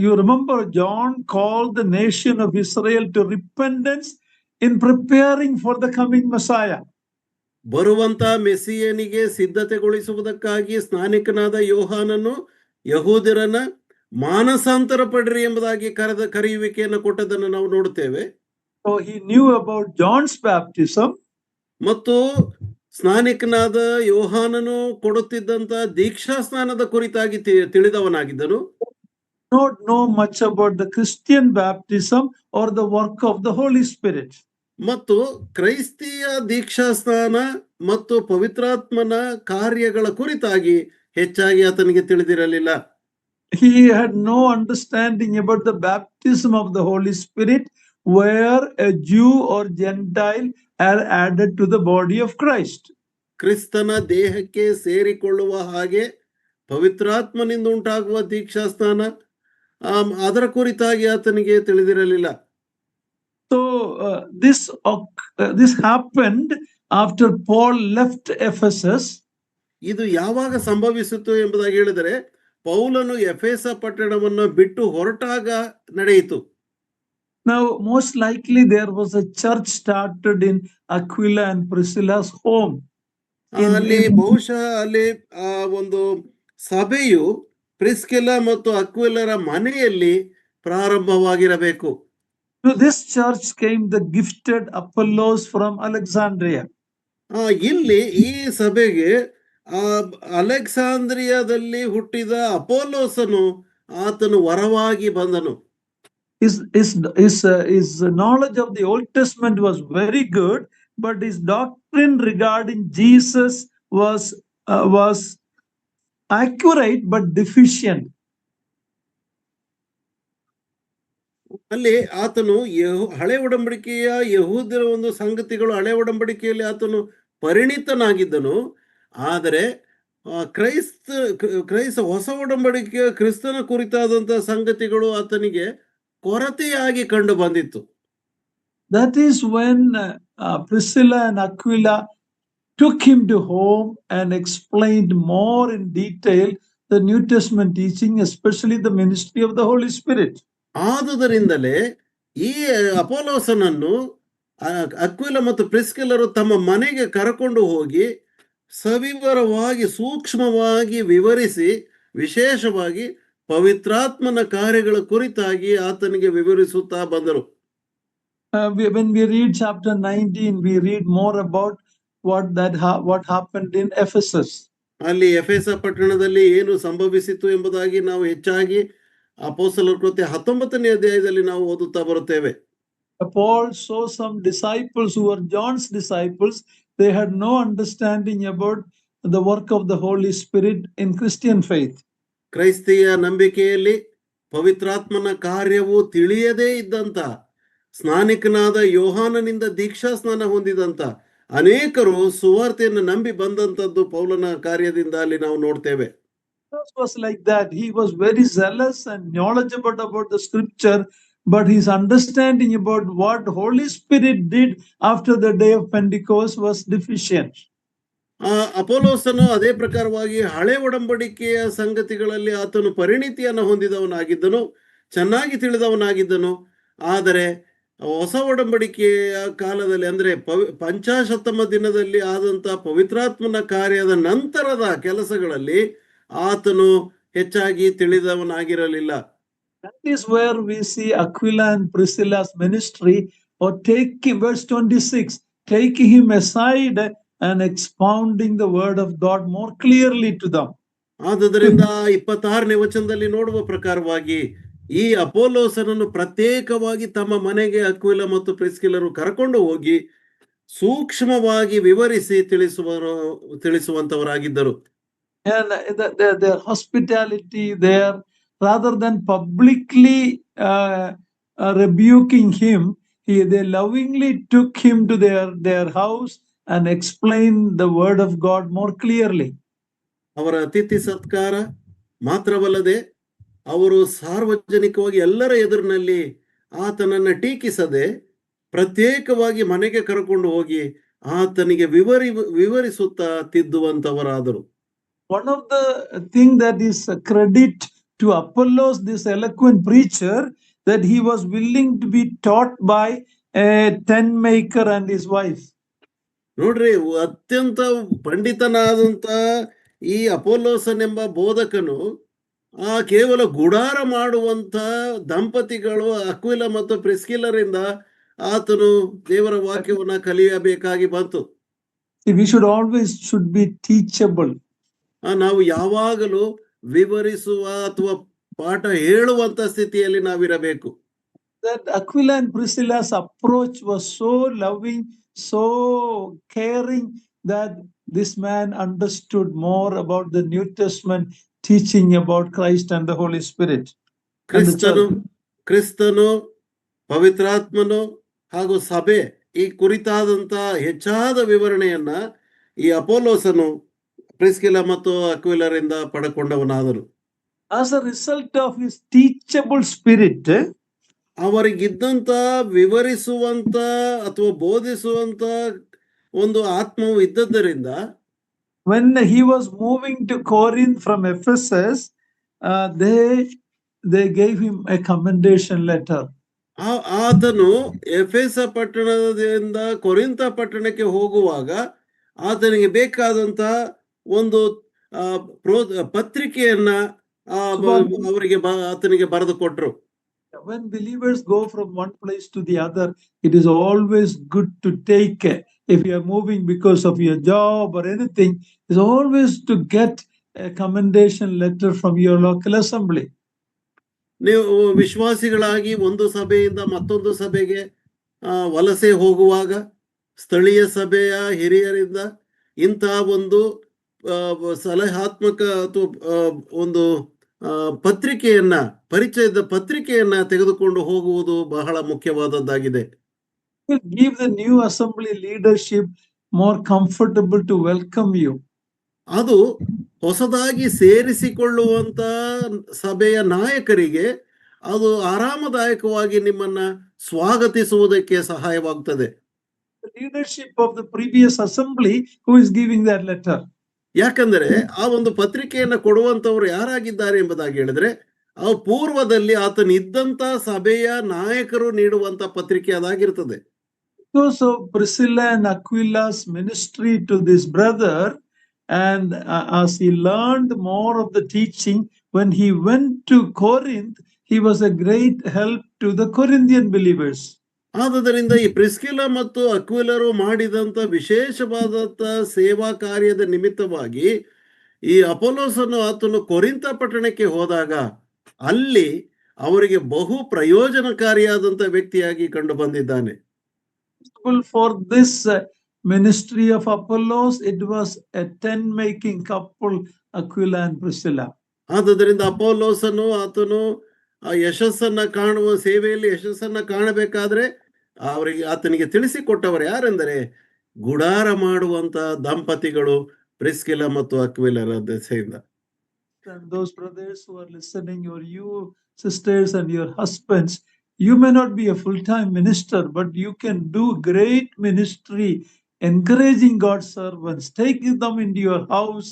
You remember John called the nation of Israel to repentance in preparing for the coming Messiah. ಬರುವಂತ ಮೆಸ್ಸಿಯನಿಗೆ ಸಿದ್ಧತೆಗೊಳಿಸುವುದಕ್ಕಾಗಿ ಸ್ನಾನಿಕನಾದ ಯೋಹಾನನು ಯಹೂದ್ಯರನ್ನ ಮಾನಸಾಂತರ ಪಡ್ರಿ ಎಂಬುದಾಗಿ ಕರೆಯುವಿಕೆಯನ್ನು ಕೊಟ್ಟದನ್ನು ನಾವು ನೋಡುತ್ತೇವೆ. So he knew about John's baptism. ಮತ್ತು ಸ್ನಾನಿಕನಾದ ಯೋಹಾನನು ಕೊಡುತ್ತಿದ್ದಂತ ದೀಕ್ಷಾ ಸ್ನಾನದ ಕುರಿತಾಗಿ ತಿಳಿದವನಾಗಿದ್ದನು. Not know much about the Christian baptism or the work of the Holy Spirit. ಮತ್ತು ಕ್ರೈಸ್ತಿಯ ದೀಕ್ಷಾ ಸ್ನಾನ ಮತ್ತು ಪವಿತ್ರಾತ್ಮನ ಕಾರ್ಯಗಳ ಕುರಿತಾಗಿ ಹೆಚ್ಚಾಗಿ ಆತನಿಗೆ ತಿಳಿದಿರಲಿಲ್ಲ. He had no understanding about the baptism of the Holy Spirit, where a Jew or Gentile are added to the body of Christ. ಕ್ರಿಸ್ತನ ದೇಹಕ್ಕೆ ಸೇರಿಕೊಳ್ಳುವ ಹಾಗೆ ಪವಿತ್ರಾತ್ಮನಿಂದ ಉಂಟಾಗುವ ದೀಕ್ಷಾ ಸ್ನಾನ ಅದರ ಕುರಿತಾಗಿ ಆತನಿಗೆ ತಿಳಿದಿರಲಿಲ್ಲ. So this happened after Paul left Ephesus. ಇದು ಯಾವಾಗ ಸಂಭವಿಸಿತು ಎಂಬುದಾಗಿ ಹೇಳಿದರೆ ಪೌಲನು ಎಫೆಸ ಪಟ್ಟಣವನ್ನು ಬಿಟ್ಟು ಹೊರಟಾಗ ನಡೆಯಿತು. Now most likely there was a church started in Aquila and Priscilla's home. ಅಲ್ಲಿ ಬಹುಶಃ ಅಲ್ಲಿ ಒಂದು ಸಭೆಯು ಪ್ರಿಸ್ಕಿಲ್ಲ ಮತ್ತು ಅಕ್ವಿಲರ ಮನೆಯಲ್ಲಿ ಪ್ರಾರಂಭವಾಗಿರಬೇಕು. To this church came the gifted Apollos from Alexandria. ಇಲ್ಲಿ ಈ ಸಭೆಗೆ ಅಲೆಕ್ಸಾಂದ್ರಿಯಾದಲ್ಲಿ ಹುಟ್ಟಿದ ಅಪೋಲೋಸನು ಆತನು ವರವಾಗಿ ಬಂದನು. His knowledge of the Old Testament was very good, but his doctrine regarding Jesus was accurate but deficient. ಅಲ್ಲಿ ಆತನು ಹಳೆ ಒಡಂಬಡಿಕೆಯ ಯಹೂದ್ಯರ ಒಂದು ಸಂಗತಿಗಳು ಹಳೆ ಒಡಂಬಡಿಕೆಯಲ್ಲಿ ಆತನು ಪರಿಣಿತನಾಗಿದ್ದನು. ಆದರೆ ಕ್ರೈಸ್ತ ಹೊಸ ಒಡಂಬಡಿಕೆಯ ಕ್ರಿಸ್ತನ ಕುರಿತಾದಂತಹ ಸಂಗತಿಗಳು ಆತನಿಗೆ ಕೊರತೆಯಾಗಿ ಕಂಡು ಬಂದಿತ್ತು. That is when Priscilla and Aquila took him to home and explained more in detail the New Testament teaching, especially the ministry of the Holy Spirit. ಆದುದರಿಂದಲೇ ಈ ಅಪೊಲ್ಲೋಸನನ್ನು ಅಕ್ವಿಲ ಮತ್ತು ಪ್ರಿಸ್ಕಿಲ್ಲರು ತಮ್ಮ ಮನೆಗೆ ಕರಕೊಂಡು ಹೋಗಿ ಸವಿವರವಾಗಿ ಸೂಕ್ಷ್ಮವಾಗಿ ವಿವರಿಸಿ, ವಿಶೇಷವಾಗಿ ಪವಿತ್ರಾತ್ಮನ ಕಾರ್ಯಗಳ ಕುರಿತಾಗಿ ಆತನಿಗೆ ವಿವರಿಸುತ್ತಾ ಬಂದರು. When we read chapter 19, we read more about what happened in Ephesus. ಅಲ್ಲಿ ಎಫೆಸ ಪಟ್ಟಣದಲ್ಲಿ ಏನು ಸಂಭವಿಸಿತು ಎಂಬುದಾಗಿ ನಾವು ಹೆಚ್ಚಾಗಿ ಅಪೊಸ್ತಲರ ಕೃತ್ಯ 19ನೇ ಅಧ್ಯಾಯದಲ್ಲಿ ನಾವು ಓದುತ್ತಾ ಬರುತ್ತೇವೆ. Paul saw some disciples who were John's disciples. They had no understanding about the work of the Holy Spirit in Christian faith. ಕ್ರೈಸ್ತಿಯ ನಂಬಿಕೆಯಲ್ಲಿ ಪವಿತ್ರಾತ್ಮನ ಕಾರ್ಯವು ತಿಳಿಯದೇ ಇದ್ದಂತ, ಸ್ನಾನಿಕನಾದ ಯೋಹಾನನಿಂದ ದೀಕ್ಷಾ ಸ್ನಾನ ಹೊಂದಿದಂತ ಅನೇಕರು ಸುವಾರ್ತೆಯನ್ನು ನಂಬಿ ಬಂದಂತದ್ದು ಪೌಲನ ಕಾರ್ಯದಿಂದ ಅಲ್ಲಿ ನಾವು ನೋಡ್ತೇವೆ. It was like that. He was very zealous and knowledgeable about the scripture, but his understanding about what Holy Spirit did after the day of Pentecost was deficient. ಅಪೊಲ್ಲೋಸನು ಅದೇ ಪ್ರಕಾರವಾಗಿ ಹಳೆ ಒಡಂಬಡಿಕೆಯ ಸಂಗತಿಗಳಲ್ಲಿ ಆತನು ಪರಿಣಿತಿಯನ್ನು ಹೊಂದಿದವನಾಗಿದ್ದನು, ಚೆನ್ನಾಗಿ ತಿಳಿದವನಾಗಿದ್ದನು. ಆದರೆ ಹೊಸ ಒಡಂಬಡಿಕೆಯ ಕಾಲದಲ್ಲಿ ಅಂದ್ರೆ ಪಂಚಾಶತ್ತಮ ದಿನದಲ್ಲಿ ಆದಂತ ಪವಿತ್ರಾತ್ಮನ ಕಾರ್ಯದ ನಂತರದ ಕೆಲಸಗಳಲ್ಲಿ ಆತನು ಹೆಚ್ಚಾಗಿ ತಿಳಿದವನಾಗಿರಲಿಲ್ಲ. That is where we see Aquila and Priscilla's ministry, or taking, verse 26, taking him aside and expounding the word of God more clearly to them. ಆದುದರಿಂದ 26ನೇ ವಚನದಲ್ಲಿ ನೋಡುವ ಪ್ರಕಾರವಾಗಿ ಈ ಅಪೊಲ್ಲೋಸನನ್ನು ಪ್ರತ್ಯೇಕವಾಗಿ ತಮ್ಮ ಮನೆಗೆ ಅಕ್ವಿಲ ಮತ್ತು ಪ್ರಿಸ್ಕಿಲ್ಲರು ಕರ್ಕೊಂಡು ಹೋಗಿ ಸೂಕ್ಷ್ಮವಾಗಿ ವಿವರಿಸಿ ತಿಳಿಸುವಂತವರಾಗಿದ್ದರು. And their hospitality there, rather than publicly rebuking him, they lovingly took him to their house and explained the word of God more clearly. ಅವರ ಅತಿಥಿ ಸತ್ಕಾರ ಮಾತ್ರವಲ್ಲದೆ ಅವರು ಸಾರ್ವಜನಿಕವಾಗಿ ಎಲ್ಲರ ಎದುರಿನಲ್ಲಿ ಆತನನ್ನ ಟೀಕಿಸದೆ ಪ್ರತ್ಯೇಕವಾಗಿ ಮನೆಗೆ ಕರ್ಕೊಂಡು ಹೋಗಿ ಆತನಿಗೆ ವಿವರಿಸುತ್ತಾ ತಿದ್ದುವಂತವರಾದರು. One of the thing that is a credit to Apollos, this eloquent preacher, that he was willing to be taught by a tent maker and his wife. ನೋಡ್ರಿ, ಅತ್ಯಂತ ಪಂಡಿತನಾದಂತ ಈ ಅಪೊಲ್ಲೋಸನ್ ಎಂಬ ಬೋಧಕನು ಕೇವಲ ಗುಡಾರ ಮಾಡುವಂತ ದಂಪತಿಗಳು ಅಕ್ವಿಲ ಮತ್ತು ಪ್ರಿಸ್ಕಿಲ್ಲರಿಂದ ಆತನು ದೇವರ ವಾಕ್ಯವನ್ನ ಕಲಿಯಬೇಕಾಗಿ ಬಂತು. We should be teachable. ನಾವು ಯಾವಾಗಲೂ ವಿವರಿಸುವ ಅಥವಾ ಪಾಠ ಹೇಳುವಂತ ಸ್ಥಿತಿಯಲ್ಲಿ ನಾವಿರಬೇಕು. That Aquila and Priscilla's approach was so loving, so caring, that this man understood more about the New Testament teaching about Christ and the Holy Spirit. ಕ್ರಿಸ್ತನು ಪವಿತ್ರಾತ್ಮನು ಹಾಗೂ ಸಭೆ ಈ ಕುರಿತಾದಂತ ಹೆಚ್ಚಾದ ವಿವರಣೆಯನ್ನ ಈ ಅಪೊಲ್ಲೋಸನು ಪ್ರಿಸ್ಕಿಲ್ಲ ಮತ್ತು ಅಕ್ವಿಲರಿಂದ ಪಡೆಕೊಂಡವನಾದನು. As a result of his teachable spirit, ಅವರಿಗಿದ್ದಂತ ವಿವರಿಸುವಂತ ಅಥವಾ ಬೋಧಿಸುವಂತ ಒಂದು ಆತ್ಮವು ಇದ್ದದ್ದರಿಂದ, when he was moving to Corinth from Ephesus, they gave him a commendation letter. ಆತನು ಎಫೆಸ ಪಟ್ಟಣದಿಂದ ಕೊರಿಂಥ ಪಟ್ಟಣಕ್ಕೆ ಹೋಗುವಾಗ ಆತನಿಗೆ ಬೇಕಾದಂತ ಒಂದು ಪತ್ರಿಕೆಯನ್ನ ಅವರಿಗೆ ಆತನಿಗೆ ಬರೆದು ಕೊಟ್ಟರು. When believers go from one place to the other, it is always good to take, if you are moving because of your job or anything, it's always to get a commendation letter from your local assembly. ನೀವು ವಿಶ್ವಾಸಿಗಳಾಗಿ ಒಂದು ಸಭೆಯಿಂದ ಮತ್ತೊಂದು ಸಭೆಗೆ ವಲಸೆ ಹೋಗುವಾಗ ಸ್ಥಳೀಯ ಸಭೆಯ ಹಿರಿಯರಿಂದ ಇಂಥ ಒಂದು ಸಲಹಾತ್ಮಕ ಅಥವಾ ಒಂದು ಪರಿಚಯದ ಪತ್ರಿಕೆಯನ್ನ ತೆಗೆದುಕೊಂಡು ಹೋಗುವುದು ಬಹಳ ಮುಖ್ಯವಾದದ್ದಾಗಿದೆ. Give the new assembly leadership more comfortable to welcome you. ಅದು ಹೊಸದಾಗಿ ಸೇರಿಸಿಕೊಳ್ಳುವಂತ ಸಭೆಯ ನಾಯಕರಿಗೆ ಅದು ಆರಾಮದಾಯಕವಾಗಿ ನಿಮ್ಮನ್ನ ಸ್ವಾಗತಿಸುವುದಕ್ಕೆ ಸಹಾಯವಾಗ್ತದೆ. The leadership of the previous assembly who is giving that letter. ಯಾಕಂದ್ರೆ ಆ ಒಂದು ಪತ್ರಿಕೆಯನ್ನ ಕೊಡುವಂತವ್ರು ಯಾರಾಗಿದ್ದಾರೆ ಎಂಬುದಾಗಿ ಹೇಳಿದ್ರೆ ಆ ಪೂರ್ವದಲ್ಲಿ ಆತನ ಇದ್ದಂತ ಸಭೆಯ ನಾಯಕರು ನೀಡುವಂತ ಪತ್ರಿಕೆ ಅದಾಗಿರ್ತದೆ. Because of Priscilla and Aquila's ministry to this brother, and as he learned more of the teaching, when he went to Corinth, he was a great help to the Corinthian believers. ಆದುದರಿಂದ ಈ ಪ್ರಿಸ್ಕಿಲ ಮತ್ತು ಅಕ್ವಿಲರು ಮಾಡಿದಂತ ವಿಶೇಷವಾದಂತ ಸೇವಾ ಕಾರ್ಯದ ನಿಮಿತ್ತವಾಗಿ ಈ ಅಪೊಲೋಸನ್ನು ಆತನು ಕೊರಿಂಥ ಪಟ್ಟಣಕ್ಕೆ ಹೋದಾಗ ಅಲ್ಲಿ ಅವರಿಗೆ ಬಹು ಪ್ರಯೋಜನಕಾರಿಯಾದಂತ ವ್ಯಕ್ತಿಯಾಗಿ ಕಂಡು ಬಂದಿದ್ದಾನೆ. For this ministry of Apollos, it was a tent-making couple, Aquila and Priscilla. ಆದುದರಿಂದ ಅಪೊಲೋಸನು ಆತನು ಆ ಯಶಸ್ಸನ್ನ ಕಾಣುವ ಸೇವೆಯಲ್ಲಿ ಯಶಸ್ಸನ್ನ ಕಾಣಬೇಕಾದ್ರೆ ಆತನಿಗೆ ತಿಳಿಸಿಕೊಟ್ಟವರು ಯಾರೆಂದರೆ ಗುಡಾರ ಮಾಡುವಂತ ದಂಪತಿಗಳು ಪ್ರಿಸ್ಕಿಲ ಮತ್ತು ಅಕ್ವಿಲರ ದೆಸೆಯಿಂದ. And those brothers who are listening, or you sisters and your husbands, you may not be a full-time minister, but you can do great ministry encouraging God's servants, taking them into your house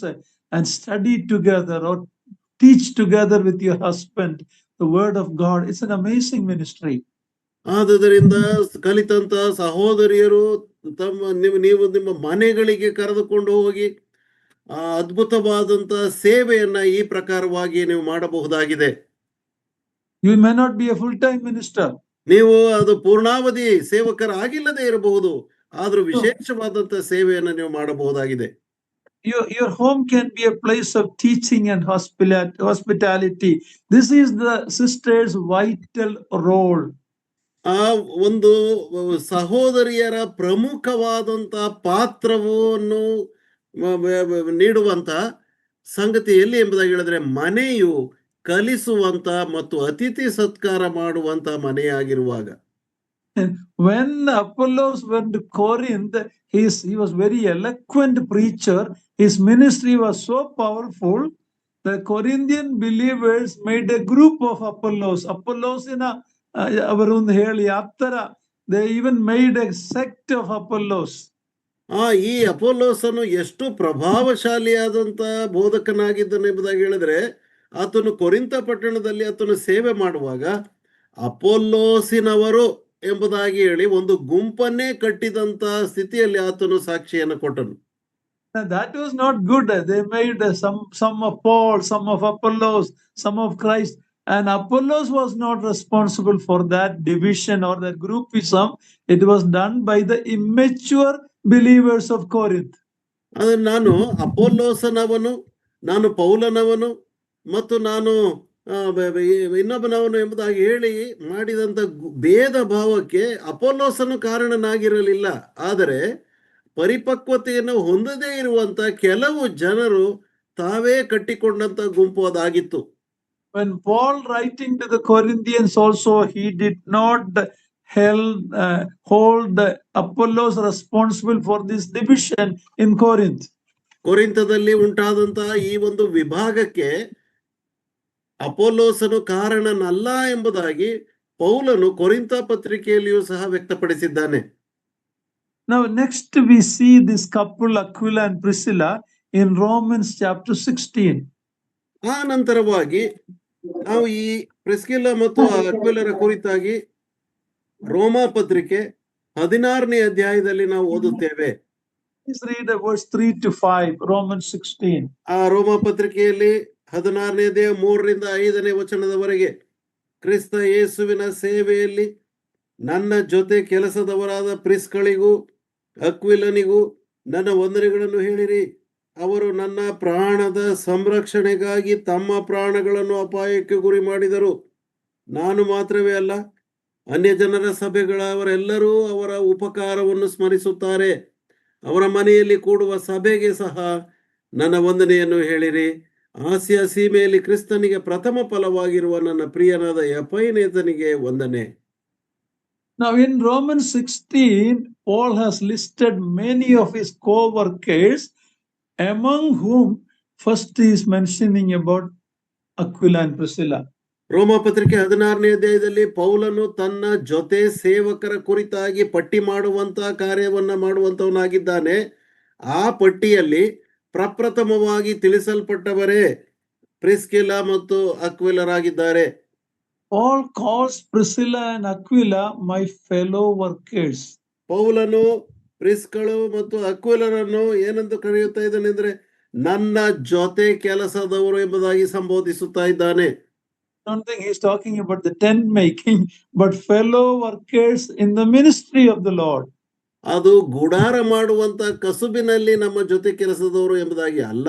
and study together or teach together with your husband the word of God. It's an amazing ministry. ಆದುದರಿಂದ ಕಲಿತಂತ ಸಹೋದರಿಯರು ನೀವು ನಿಮ್ಮ ಮನೆಗಳಿಗೆ ಕರೆದುಕೊಂಡು ಹೋಗಿ ಆ ಅದ್ಭುತವಾದಂತ ಸೇವೆಯನ್ನ ಈ ಪ್ರಕಾರವಾಗಿ ನೀವು ಮಾಡಬಹುದಾಗಿದೆ. You may not be a full-time minister. ನೀವು ಅದು ಪೂರ್ಣಾವಧಿ ಸೇವಕರಾಗಿಲ್ಲದೆ ಇರಬಹುದು, ಆದ್ರೂ ವಿಶೇಷವಾದಂತ ಸೇವೆಯನ್ನ ನೀವು ಮಾಡಬಹುದಾಗಿದೆ. Your home can be a place of teaching and hospitality. This is the sister's vital role. ಆ ಒಂದು ಸಹೋದರಿಯರ ಪ್ರಮುಖವಾದಂತ ಪಾತ್ರವನ್ನು ನೀಡುವಂತ ಸಂಗತಿ ಎಲ್ಲಿ ಎಂಬುದಾಗಿ ಹೇಳಿದ್ರೆ ಮನೆಯು ಕಲಿಸುವಂತ ಮತ್ತು ಅತಿಥಿ ಸತ್ಕಾರ ಮಾಡುವಂತ ಮನೆಯಾಗಿರುವಾಗ. When Apollos went to Corinth, he was very eloquent preacher. His ministry was so powerful. The Corinthian believers made a group of Apollos. Apollos in they even made a sect of Apollos. ಈ ಅಪೊಲ್ಲೋಸನು ಎಷ್ಟು ಪ್ರಭಾವಶಾಲಿಯಾದಂತ ಬೋಧಕನಾಗಿದ್ದನು ಎಂಬುದಾಗಿ ಹೇಳಿದ್ರೆ ಆತನು ಕೊರಿಂಥ ಪಟ್ಟಣದಲ್ಲಿ ಆತನು ಸೇವೆ ಮಾಡುವಾಗ ಅಪೊಲ್ಲೋಸಿನವರು ಎಂಬುದಾಗಿ ಹೇಳಿ ಒಂದು ಗುಂಪನ್ನೇ ಕಟ್ಟಿದಂತ ಸ್ಥಿತಿಯಲ್ಲಿ ಆತನು ಸಾಕ್ಷಿಯನ್ನು ಕೊಟ್ಟನು. That was not good. They made some of Paul, some of Apollos, some of Christ, and Apollos was not responsible for that division or that groupism. It was done by the immature believers of Corinth. ನಾನು ಅಪೊಲ್ಲೋಸನವನು, ನಾನು ಪೌಲನವನು ಮತ್ತು ನಾನು ಇನ್ನೊಬ್ಬನವನು ಎಂಬುದಾಗಿ ಹೇಳಿ ಮಾಡಿದಂತ ಭೇದ ಭಾವಕ್ಕೆ ಅಪೊಲ್ಲೋಸನು ಕಾರಣನಾಗಿರಲಿಲ್ಲ. ಆದರೆ ಪರಿಪಕ್ವತೆಯನ್ನು ಹೊಂದದೇ ಇರುವಂತ ಕೆಲವು ಜನರು ತಾವೇ ಕಟ್ಟಿಕೊಂಡಂತ ಗುಂಪು ಅದಾಗಿತ್ತು. When Paul writing to the Corinthians also, he did not hold Apollos responsible for this division in Corinth. ಕೊರಿಂಥದಲ್ಲಿ ಉಂಟಾದಂತಹ ಈ ಒಂದು ವಿಭಾಗಕ್ಕೆ ಅಪೊಲ್ಲೋಸನು ಕಾರಣನಲ್ಲ ಎಂಬುದಾಗಿ ಪೌಲನು ಕೊರಿಂಥ ಪತ್ರಿಕೆಯಲ್ಲಿಯೂ ಸಹ ವ್ಯಕ್ತಪಡಿಸಿದ್ದಾನೆ. Now next we see this couple Aquila and Priscilla in Romans chapter 16. ಆ ನಂತರವಾಗಿ ನಾವು ಈ ಪ್ರಿಸ್ಕಿಲ್ಲ ಮತ್ತು ಅಕ್ವಿಲರ ಕುರಿತಾಗಿ ರೋಮಾ ಪತ್ರಿಕೆ 16ನೇ ಅಧ್ಯಾಯದಲ್ಲಿ ನಾವು ಓದುತ್ತೇವೆ. Please read verse 3 to 5, Romans 16. ಆ ರೋಮಾ ಪತ್ರಿಕೆಯಲ್ಲಿ 16ನೇ ಅಧ್ಯಾಯ 3ರಿಂದ 5ನೇ ವಚನದವರೆಗೆ ಕ್ರಿಸ್ತ ಯೇಸುವಿನ ಸೇವೆಯಲ್ಲಿ ನನ್ನ ಜೊತೆ ಕೆಲಸದವರಾದ ಪ್ರಿಸ್ಕಳಿಗೂ ಅಕ್ವಿಲನಿಗೂ ನನ್ನ ವಂದನೆಗಳನ್ನು ಹೇಳಿರಿ. ಅವರು ನನ್ನ ಪ್ರಾಣದ ಸಂರಕ್ಷಣೆಗಾಗಿ ತಮ್ಮ ಪ್ರಾಣಗಳನ್ನು ಅಪಾಯಕ್ಕೆ ಗುರಿ ಮಾಡಿದರು. ನಾನು ಮಾತ್ರವೇ ಅಲ್ಲ, ಅನ್ಯ ಜನರ ಸಭೆಗಳವರೆಲ್ಲರೂ ಅವರ ಉಪಕಾರವನ್ನು ಸ್ಮರಿಸುತ್ತಾರೆ. ಅವರ ಮನೆಯಲ್ಲಿ ಕೂಡುವ ಸಭೆಗೆ ಸಹ ನನ್ನ ವಂದನೆಯನ್ನು ಹೇಳಿರಿ. ಆಸಿಯಾ ಸೀಮೆಯಲ್ಲಿ ಕ್ರಿಸ್ತನಿಗೆ ಪ್ರಥಮ ಫಲವಾಗಿರುವ ನನ್ನ ಪ್ರಿಯನಾದ ಎಪೈನೇತನಿಗೆ ವಂದನೆ. Now in Romans 16, Paul has listed many of his co-workers, among whom first he is mentioning about Aquila and Priscilla. ರೋಮ ಪತ್ರಿಕೆ 16ನೇ ಅಧ್ಯಾಯದಲ್ಲಿ ಪೌಲನು ತನ್ನ ಜೊತೆ ಸೇವಕರ ಕುರಿತಾಗಿ ಪಟ್ಟಿ ಮಾಡುವಂತಹ ಕಾರ್ಯವನ್ನ ಮಾಡುವಂತವನಾಗಿದ್ದಾನೆ. ಆ ಪಟ್ಟಿಯಲ್ಲಿ ಪ್ರಪ್ರಥಮವಾಗಿ ತಿಳಿಸಲ್ಪಟ್ಟವರೇ ಪ್ರಿಸ್ಕಿಲ್ಲ ಮತ್ತು ಅಕ್ವಿಲರಾಗಿದ್ದಾರೆ. Paul calls Priscilla and Aquila my fellow workers. ಪೌಲನು ಪ್ರಿಸ್ಕಳು ಮತ್ತು ಅಕ್ವಿಲರನ್ನು ಏನಂತ ಕರೆಯುತ್ತಾ ಇದ್ದಾನೆ ಅಂದ್ರೆ ನನ್ನ ಜೊತೆ ಕೆಲಸದವರು ಎಂಬುದಾಗಿ ಸಂಬೋಧಿಸುತ್ತಾ ಇದ್ದಾನೆ. I don't think he's talking about the tent making, but fellow workers in the ministry of the Lord. ಅದು ಗುಡಾರ ಮಾಡುವಂತ ಕಸುಬಿನಲ್ಲಿ ನಮ್ಮ ಜೊತೆ ಕೆಲಸದವರು ಎಂಬುದಾಗಿ ಅಲ್ಲ,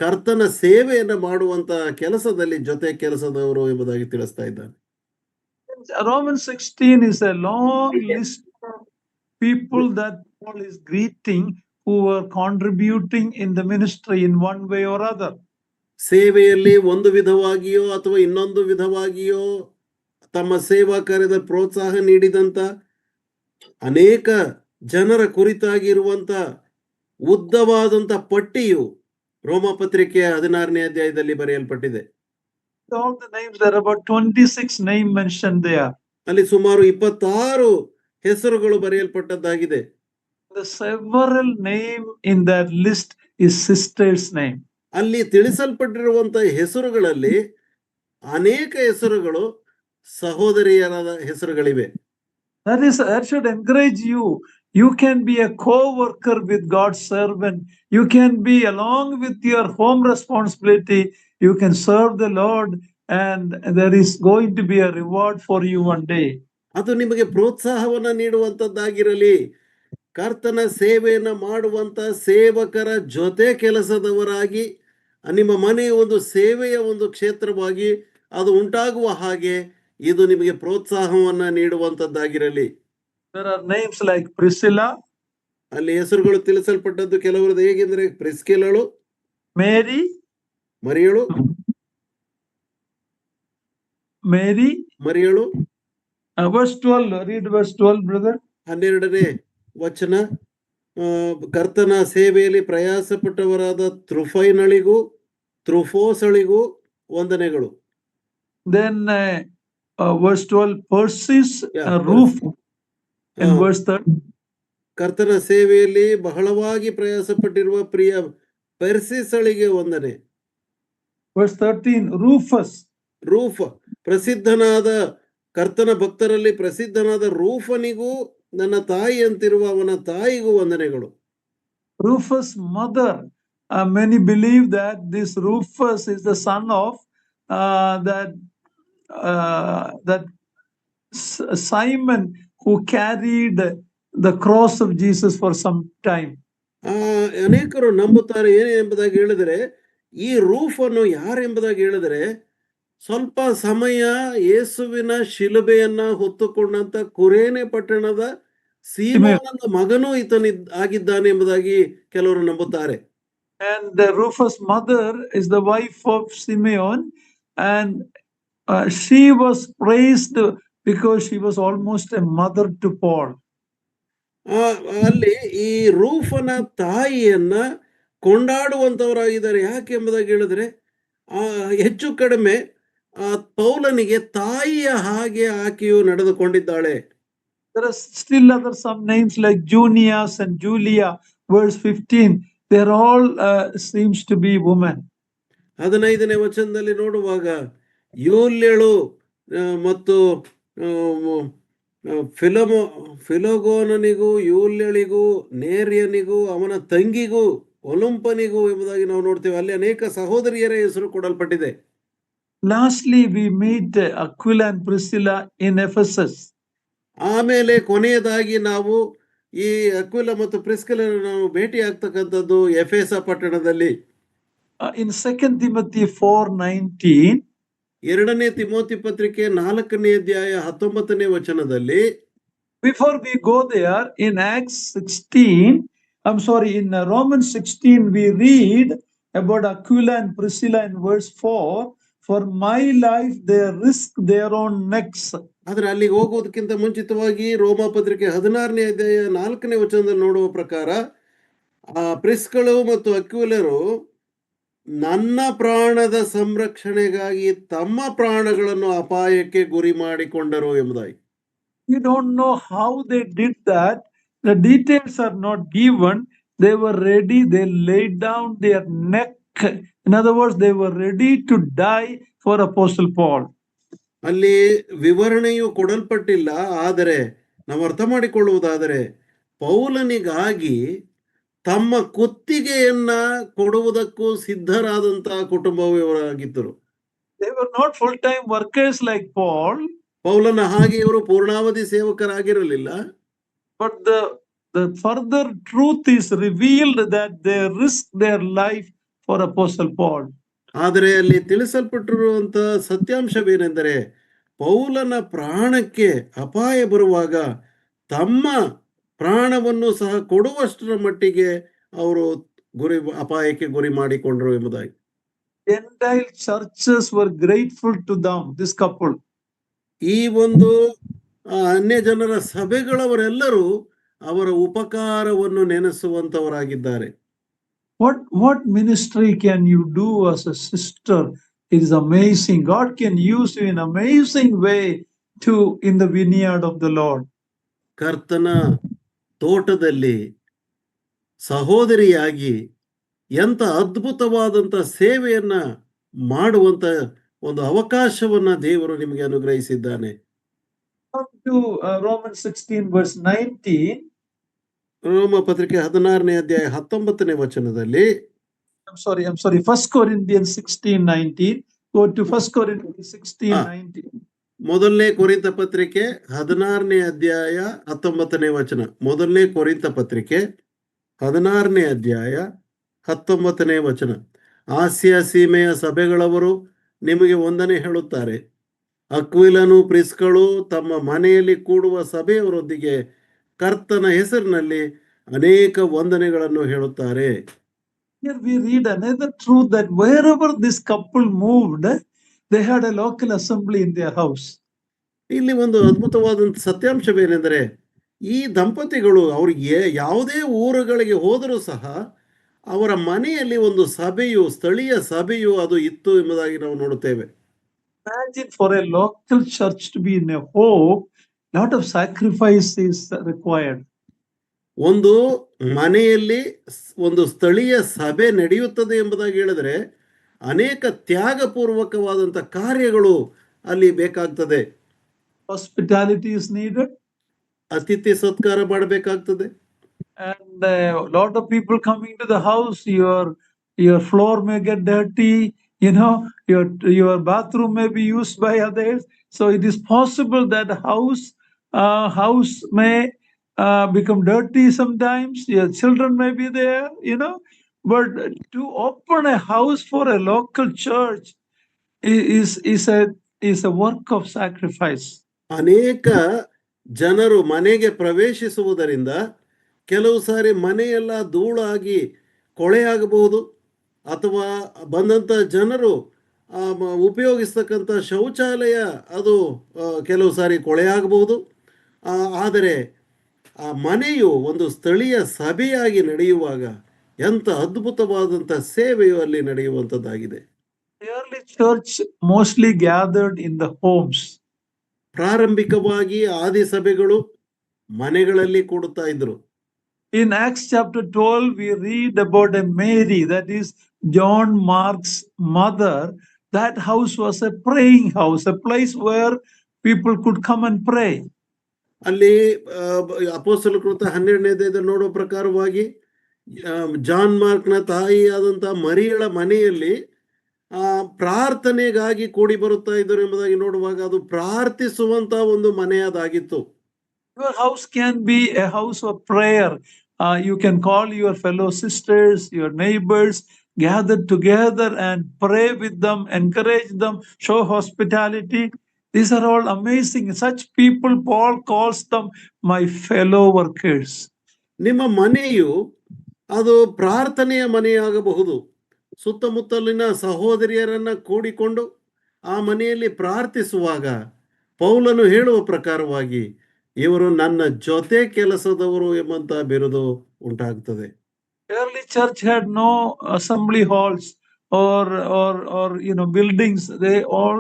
ಕರ್ತನ ಸೇವೆಯನ್ನು ಮಾಡುವಂತ ಕೆಲಸದಲ್ಲಿ ಜೊತೆ ಕೆಲಸದವರು ಎಂಬುದಾಗಿ ತಿಳಿಸ್ತಾ ಇದ್ದಾನೆ. Romans 16 is a long list of people that Paul is greeting who are contributing in the ministry in one way or other. ಸೇವೆಯಲ್ಲಿ ಒಂದು ವಿಧವಾಗಿಯೋ ಅಥವಾ ಇನ್ನೊಂದು ವಿಧವಾಗಿಯೋ ತಮ್ಮ ಸೇವಾ ಕಾರ್ಯದ ಪ್ರೋತ್ಸಾಹ ನೀಡಿದಂತ ಅನೇಕ ಜನರ ಕುರಿತಾಗಿ ಇರುವಂತ ಉದ್ದವಾದಂತ ಪಟ್ಟಿಯು ರೋಮ ಪತ್ರಿಕೆಯ 16ನೇ ಅಧ್ಯಾಯದಲ್ಲಿ ಬರೆಯಲ್ಪಟ್ಟಿದೆ. All the names, there are about 26 names mentioned there. ಅಲ್ಲಿ ಸುಮಾರು 26 ಹೆಸರುಗಳು ಬರೆಯಲ್ಪಟ್ಟದ್ದಾಗಿದೆ. The several name in that list is sister's name. ಅಲ್ಲಿ ತಿಳಿಸಲ್ಪಟ್ಟಿರುವಂತ ಹೆಸರುಗಳಲ್ಲಿ ಅನೇಕ ಹೆಸರುಗಳು ಸಹೋದರಿಯರಾದ ಹೆಸರುಗಳಿವೆ. That should encourage you. You can be a co-worker with God's servant. You can be along with your home responsibility. You can serve the Lord, and there is going to be a reward for you one day. ಅದು ನಿಮಗೆ ಪ್ರೋತ್ಸಾಹವನ್ನ ನೀಡುವಂತದ್ದಾಗಿರಲಿ. ಕರ್ತನ ಸೇವೆಯನ್ನು ಮಾಡುವಂತ ಸೇವಕರ ಜೊತೆ ಕೆಲಸದವರಾಗಿ ನಿಮ್ಮ ಮನೆಯ ಒಂದು ಸೇವೆಯ ಒಂದು ಕ್ಷೇತ್ರವಾಗಿ ಅದು ಉಂಟಾಗುವ ಹಾಗೆ ಇದು ನಿಮಗೆ ಪ್ರೋತ್ಸಾಹವನ್ನ ನೀಡುವಂತದ್ದಾಗಿರಲಿ. There are names like Priscilla. ಅಲ್ಲಿ ಹೆಸರುಗಳು ತಿಳಿಸಲ್ಪಟ್ಟದ್ದು ಕೆಲವರದ್ದು ಹೇಗೆಂದ್ರೆ ಪ್ರಿಸ್ಕಿಲಳು, Mary, ಮರಿಯಳು, ಮರಿಯಳು. verse 12, read verse 12, brother. 12ನೇ ವಚನ, ಕರ್ತನ ಸೇವೆಯಲ್ಲಿ ಪ್ರಯಾಸ ಪಟ್ಟವರಾದ ತ್ರುಫೈನಳಿಗೂ ತ್ರುಫೋಸಳಿಗೂ ವಂದನೆಗಳು. Then verse 12, Persis, Ruf, in verse 13. ಕರ್ತನ ಸೇವೆಯಲ್ಲಿ ಬಹಳವಾಗಿ ಪ್ರಯಾಸ ಪಟ್ಟಿರುವ ಪ್ರಿಯ ಪೆರ್ಸಿಸಳಿಗೆ ವಂದನೆ. Verse 13, Rufus. ರೂಫ್, ಪ್ರಸಿದ್ಧನಾದ ಕರ್ತನ ಭಕ್ತರಲ್ಲಿ ಪ್ರಸಿದ್ಧನಾದ ರೂಫನಿಗೂ ನನ್ನ ತಾಯಿ ಅಂತಿರುವ ಅವನ ತಾಯಿಗೂ ವಂದನೆಗಳು. Rufus' mother, many believe that this Rufus is the son of that Simon who carried the cross of Jesus for some time. ಅನೇಕರು ನಂಬುತ್ತಾರೆ ಏನೆಂಬುದಾಗಿ ಹೇಳಿದರೆ ಈ ರೂಫನ್ನು ಯಾರೆಂಬುದಾಗಿ ಹೇಳಿದರೆ ಸ್ವಲ್ಪ ಸಮಯ ಯೇಸುವಿನ ಶಿಲುಬೆಯನ್ನ ಹೊತ್ತುಕೊಂಡಂತ ಕುರೇನೆ ಪಟ್ಟಣದ ಸೀಮೋನನ ಮಗನೂ ಆಗಿದ್ದಾನೆ ಎಂಬುದಾಗಿ ಕೆಲವರು ನಂಬುತ್ತಾರೆ. And Rufus' mother is the wife of Simeon, and she was praised because she was almost a mother to Paul. ಅಲ್ಲಿ ಈ ರೂಫನ ತಾಯಿಯನ್ನ ಕೊಂಡಾಡುವಂತವರಾಗಿದ್ದಾರೆ. ಯಾಕೆ ಎಂಬುದಾಗಿ ಹೇಳಿದ್ರೆ ಹೆಚ್ಚು ಕಡಿಮೆ ಪೌಲನಿಗೆ ತಾಯಿಯ ಹಾಗೆ ಆಕೆಯು ನಡೆದುಕೊಂಡಿದ್ದಾಳೆ. There are still some names like Junius and Julia, verse 15. They're all seems to be women. 15ನೇ ವಚನದಲ್ಲಿ ನೋಡುವಾಗ ಯೂಲ್ಯಳು ಮತ್ತು ಫಿಲೋಗೋನನಿಗೂ ಯೂಲ್ಯಳಿಗೂ ನೇರ್ಯನಿಗೂ ಅವನ ತಂಗಿಗೂ ಒಲಂಪನಿಗೂ ಎಂಬುದಾಗಿ ನಾವು ನೋಡ್ತೇವೆ. ಅಲ್ಲಿ ಅನೇಕ ಸಹೋದರಿಯರ ಹೆಸರು ಕೊಡಲ್ಪಟ್ಟಿದೆ. Lastly, we meet Aquila and Priscilla in Ephesus. ಆಮೇಲೆ ಕೊನೆಯದಾಗಿ ನಾವು ಈ ಅಕ್ವಿಲ ಮತ್ತು ಪ್ರಿಸ್ಕಿಲ ನಾವು ಭೇಟಿ ಆಗ್ತಕ್ಕಂಥದ್ದು ಎಫೆಸ ಪಟ್ಟಣದಲ್ಲಿ. In 2 Timothy 4:19, 2ನೇ ತಿಮೋತಿ ಪತ್ರಿಕೆ 4ನೇ ಅಧ್ಯಾಯ 19ನೇ ವಚನದಲ್ಲಿ, before we go there, in Romans 16 we read about Aquila and Priscilla in verse 4. For my life they risk their own necks ಆದ್ರೆ ಅಲ್ಲಿಗೆ ಹೋಗೋದಕ್ಕಿಂತ ಮುಂಚಿತವಾಗಿ ರೋಮ ಪತ್ರಿಕೆ 16ನೇ ಅಧ್ಯಾಯ 4ನೇ ವಚನದಲ್ಲಿ ನೋಡುವ ಪ್ರಕಾರ ಆ ಪ್ರಿಸ್ಕಳು ಮತ್ತು ಅಕ್ವಿಲರು ನನ್ನ ಪ್ರಾಣದ ಸಂರಕ್ಷಣೆಗಾಗಿ ತಮ್ಮ ಪ್ರಾಣಗಳನ್ನು ಅಪಾಯಕ್ಕೆ ಗುರಿ ಮಾಡಿಕೊಂಡರು ಎಂಬುದಾಗಿ. We don't know how they did that. The details are not given. They were ready. They laid down their neck. In other words, they were ready to die for Apostle Paul. ಅಲ್ಲಿ ವಿವರಣೆಯು ಕೊಡಲ್ಪಟ್ಟಿಲ್ಲ. ಆದರೆ ನಾವು ಅರ್ಥ ಮಾಡಿಕೊಳ್ಳುವುದಾದರೆ ಪೌಲನಿಗಾಗಿ ತಮ್ಮ ಕುತ್ತಿಗೆಯನ್ನ ಕೊಡುವುದಕ್ಕೂ ಸಿದ್ಧರಾದಂತಹ ಕುಟುಂಬವು ಇವರಾಗಿದ್ದರು. They were not full-time workers like Paul. ಪೌಲನ ಹಾಗೆ ಇವರು ಪೂರ್ಣಾವಧಿ ಸೇವಕರಾಗಿರಲಿಲ್ಲ. But the further truth is revealed that they risked their life for Apostle Paul. ಆದರೆ ಅಲ್ಲಿ ತಿಳಿಸಲ್ಪಟ್ಟಿರುವಂತ ಸತ್ಯಾಂಶವೇನೆಂದರೆ ಪೌಲನ ಪ್ರಾಣಕ್ಕೆ ಅಪಾಯ ಬರುವಾಗ ತಮ್ಮ ಪ್ರಾಣವನ್ನು ಸಹ ಕೊಡುವಷ್ಟರ ಮಟ್ಟಿಗೆ ಅವರು ಅಪಾಯಕ್ಕೆ ಗುರಿ ಮಾಡಿಕೊಂಡರು ಎಂಬುದಾಗಿ. Gentile churches were grateful to them, this couple. ಈ ಒಂದು ಅನ್ಯ ಜನರ ಸಭೆಗಳವರೆಲ್ಲರೂ ಅವರ ಉಪಕಾರವನ್ನು ನೆನೆಸುವಂತವರಾಗಿದ್ದಾರೆ. What ministry can you do as a sister? It is amazing. God can use you in amazing way to in the vineyard of the Lord. ಕರ್ತನ ತೋಟದಲ್ಲಿ ಸಹೋದರಿಯಾಗಿ ಎಂತ ಅದ್ಭುತವಾದಂತ ಸೇವೆಯನ್ನ ಮಾಡುವಂತ ಒಂದು ಅವಕಾಶವನ್ನ ದೇವರು ನಿಮಗೆ ಅನುಗ್ರಹಿಸಿದ್ದಾನೆ. Come to Romans 16 verse 19. ರೋಮ ಪತ್ರಿಕೆ 16ನೇ ಅಧ್ಯಾಯ 19ನೇ ವಚನದಲ್ಲಿ I'm sorry, 1 Corinthians 16:19. Go to 1 Corinthians 16:19. ಮೊದಲನೇ ಕೊರಿಂಥ ಪತ್ರಿಕೆ 16ನೇ ಅಧ್ಯಾಯ 19ನೇ ವಚನ. ಮೊದಲನೇ ಕೊರಿಂಥ ಪತ್ರಿಕೆ 16ನೇ ಅಧ್ಯಾಯ 19ನೇ ವಚನ. ಆಸಿಯಾ ಸೀಮೆಯ ಸಭೆಗಳವರು ನಿಮಗೆ ವಂದನೆ ಹೇಳುತ್ತಾರೆ. ಅಕ್ವಿಲನು ಪ್ರಿಸ್ಕಳು ತಮ್ಮ ಮನೆಯಲ್ಲಿ ಕೂಡುವ ಸಭೆಯವರೊಂದಿಗೆ ಕರ್ತನ ಹೆಸರಿನಲ್ಲಿ ಅನೇಕ ವಂದನೆಗಳನ್ನು ಹೇಳುತ್ತಾರೆ. Here we read another truth that wherever this couple moved, they had a local assembly in their house. ಇಲ್ಲಿ ಒಂದು ಅದ್ಭುತವಾದಂತ ಸತ್ಯಾಂಶವೇನೆಂದರೆ ಈ ದಂಪತಿಗಳು ಅವರಿಗೆ ಯಾವುದೇ ಊರುಗಳಿಗೆ ಹೋದರೂ ಸಹ ಅವರ ಮನೆಯಲ್ಲಿ ಒಂದು ಸಭೆಯು, ಸ್ಥಳೀಯ ಸಭೆಯು ಅದು ಇತ್ತು ಎಂಬುದಾಗಿ ನಾವು ನೋಡುತ್ತೇವೆ. Imagine for a local church to be in a home, lot of sacrifice is required. ಒಂದು ಮನೆಯಲ್ಲಿ ಒಂದು ಸ್ಥಳೀಯ ಸಭೆ ನಡೆಯುತ್ತದೆ ಎಂಬುದಾಗಿ ಹೇಳಿದ್ರೆ ಅನೇಕ ತ್ಯಾಗಪೂರ್ವಕವಾದಂತ ಕಾರ್ಯಗಳು ಅಲ್ಲಿ ಬೇಕಾಗ್ತದೆ. Hospitality is needed. ಅತಿಥಿ ಸತ್ಕಾರ ಮಾಡಬೇಕಾಗ್ತದೆ. And a lot of people coming to the house, your floor may get dirty, your bathroom may be used by others. So it is possible that house may become dirty sometimes. Your children may be there, but to open a house for a local church is a work of sacrifice. ಅನೇಕ ಜನರು ಮನೆಗೆ ಪ್ರವೇಶಿಸುವುದರಿಂದ ಕೆಲವು ಸಾರಿ ಮನೆಯೆಲ್ಲ ಧೂಳಾಗಿ ಕೊಳೆಯಾಗಬಹುದು, ಅಥವಾ ಬಂದಂತ ಜನರು ಉಪಯೋಗಿಸ್ತಕ್ಕಂಥ ಶೌಚಾಲಯ ಅದು ಕೆಲವು ಸಾರಿ ಕೊಳೆಯಾಗಬಹುದು. ಆದರೆ ಆ ಮನೆಯು ಒಂದು ಸ್ಥಳೀಯ ಸಭೆಯಾಗಿ ನಡೆಯುವಾಗ ಎಂತ ಅದ್ಭುತವಾದಂತ ಸೇವೆಯು ಅಲ್ಲಿ ನಡೆಯುವಂತದ್ದಾಗಿದೆ. Early church mostly gathered in the homes. ಪ್ರಾರಂಭಿಕವಾಗಿ ಆದಿ ಸಭೆಗಳು ಮನೆಗಳಲ್ಲಿ ಕೂಡುತ್ತಾ ಇದ್ರು. In Acts chapter 12, we read about a Mary, that is John Mark's mother. That house was a praying house, a place where people could come and pray. ಅಲ್ಲಿ ಅಪೊಸ್ತಲರ ಕೃತ್ಯ 12ನೇ ಅಧ್ಯಾಯದಲ್ಲಿ ನೋಡುವ ಪ್ರಕಾರವಾಗಿ John ಮಾರ್ಕ್ನ ತಾಯಿಯಾದಂತ ಮರಿಯಳ ಮನೆಯಲ್ಲಿ ಪ್ರಾರ್ಥನೆಗಾಗಿ ಕೂಡಿ ಬರುತ್ತಾ ಇದ್ದರು ಎಂಬುದಾಗಿ ನೋಡುವಾಗ ಅದು ಪ್ರಾರ್ಥಿಸುವಂತ ಒಂದು ಮನೆಯದಾಗಿತ್ತು. Your house can be a house of prayer. You can call your fellow sisters, your neighbors, gather together and pray with them, encourage them, show hospitality. These are all amazing. Such people, Paul calls them my fellow workers. ನಿಮ್ಮ ಮನೆಯು ಅದು ಪ್ರಾರ್ಥನೆಯ ಮನೆಯಾಗಬಹುದು. ಸುತ್ತಮುತ್ತಲಿನ ಸಹೋದರಿಯರನ್ನ ಕೂಡಿಕೊಂಡು ಆ ಮನೆಯಲ್ಲಿ ಪ್ರಾರ್ಥಿಸುವಾಗ ಪೌಲನು ಹೇಳುವ ಪ್ರಕಾರವಾಗಿ ಇವರು ನನ್ನ ಜೊತೆ ಕೆಲಸದವರು ಎಂಬಂತ ಬಿರುದು ಉಂಟಾಗ್ತದೆ. Early church had no assembly halls or buildings. They all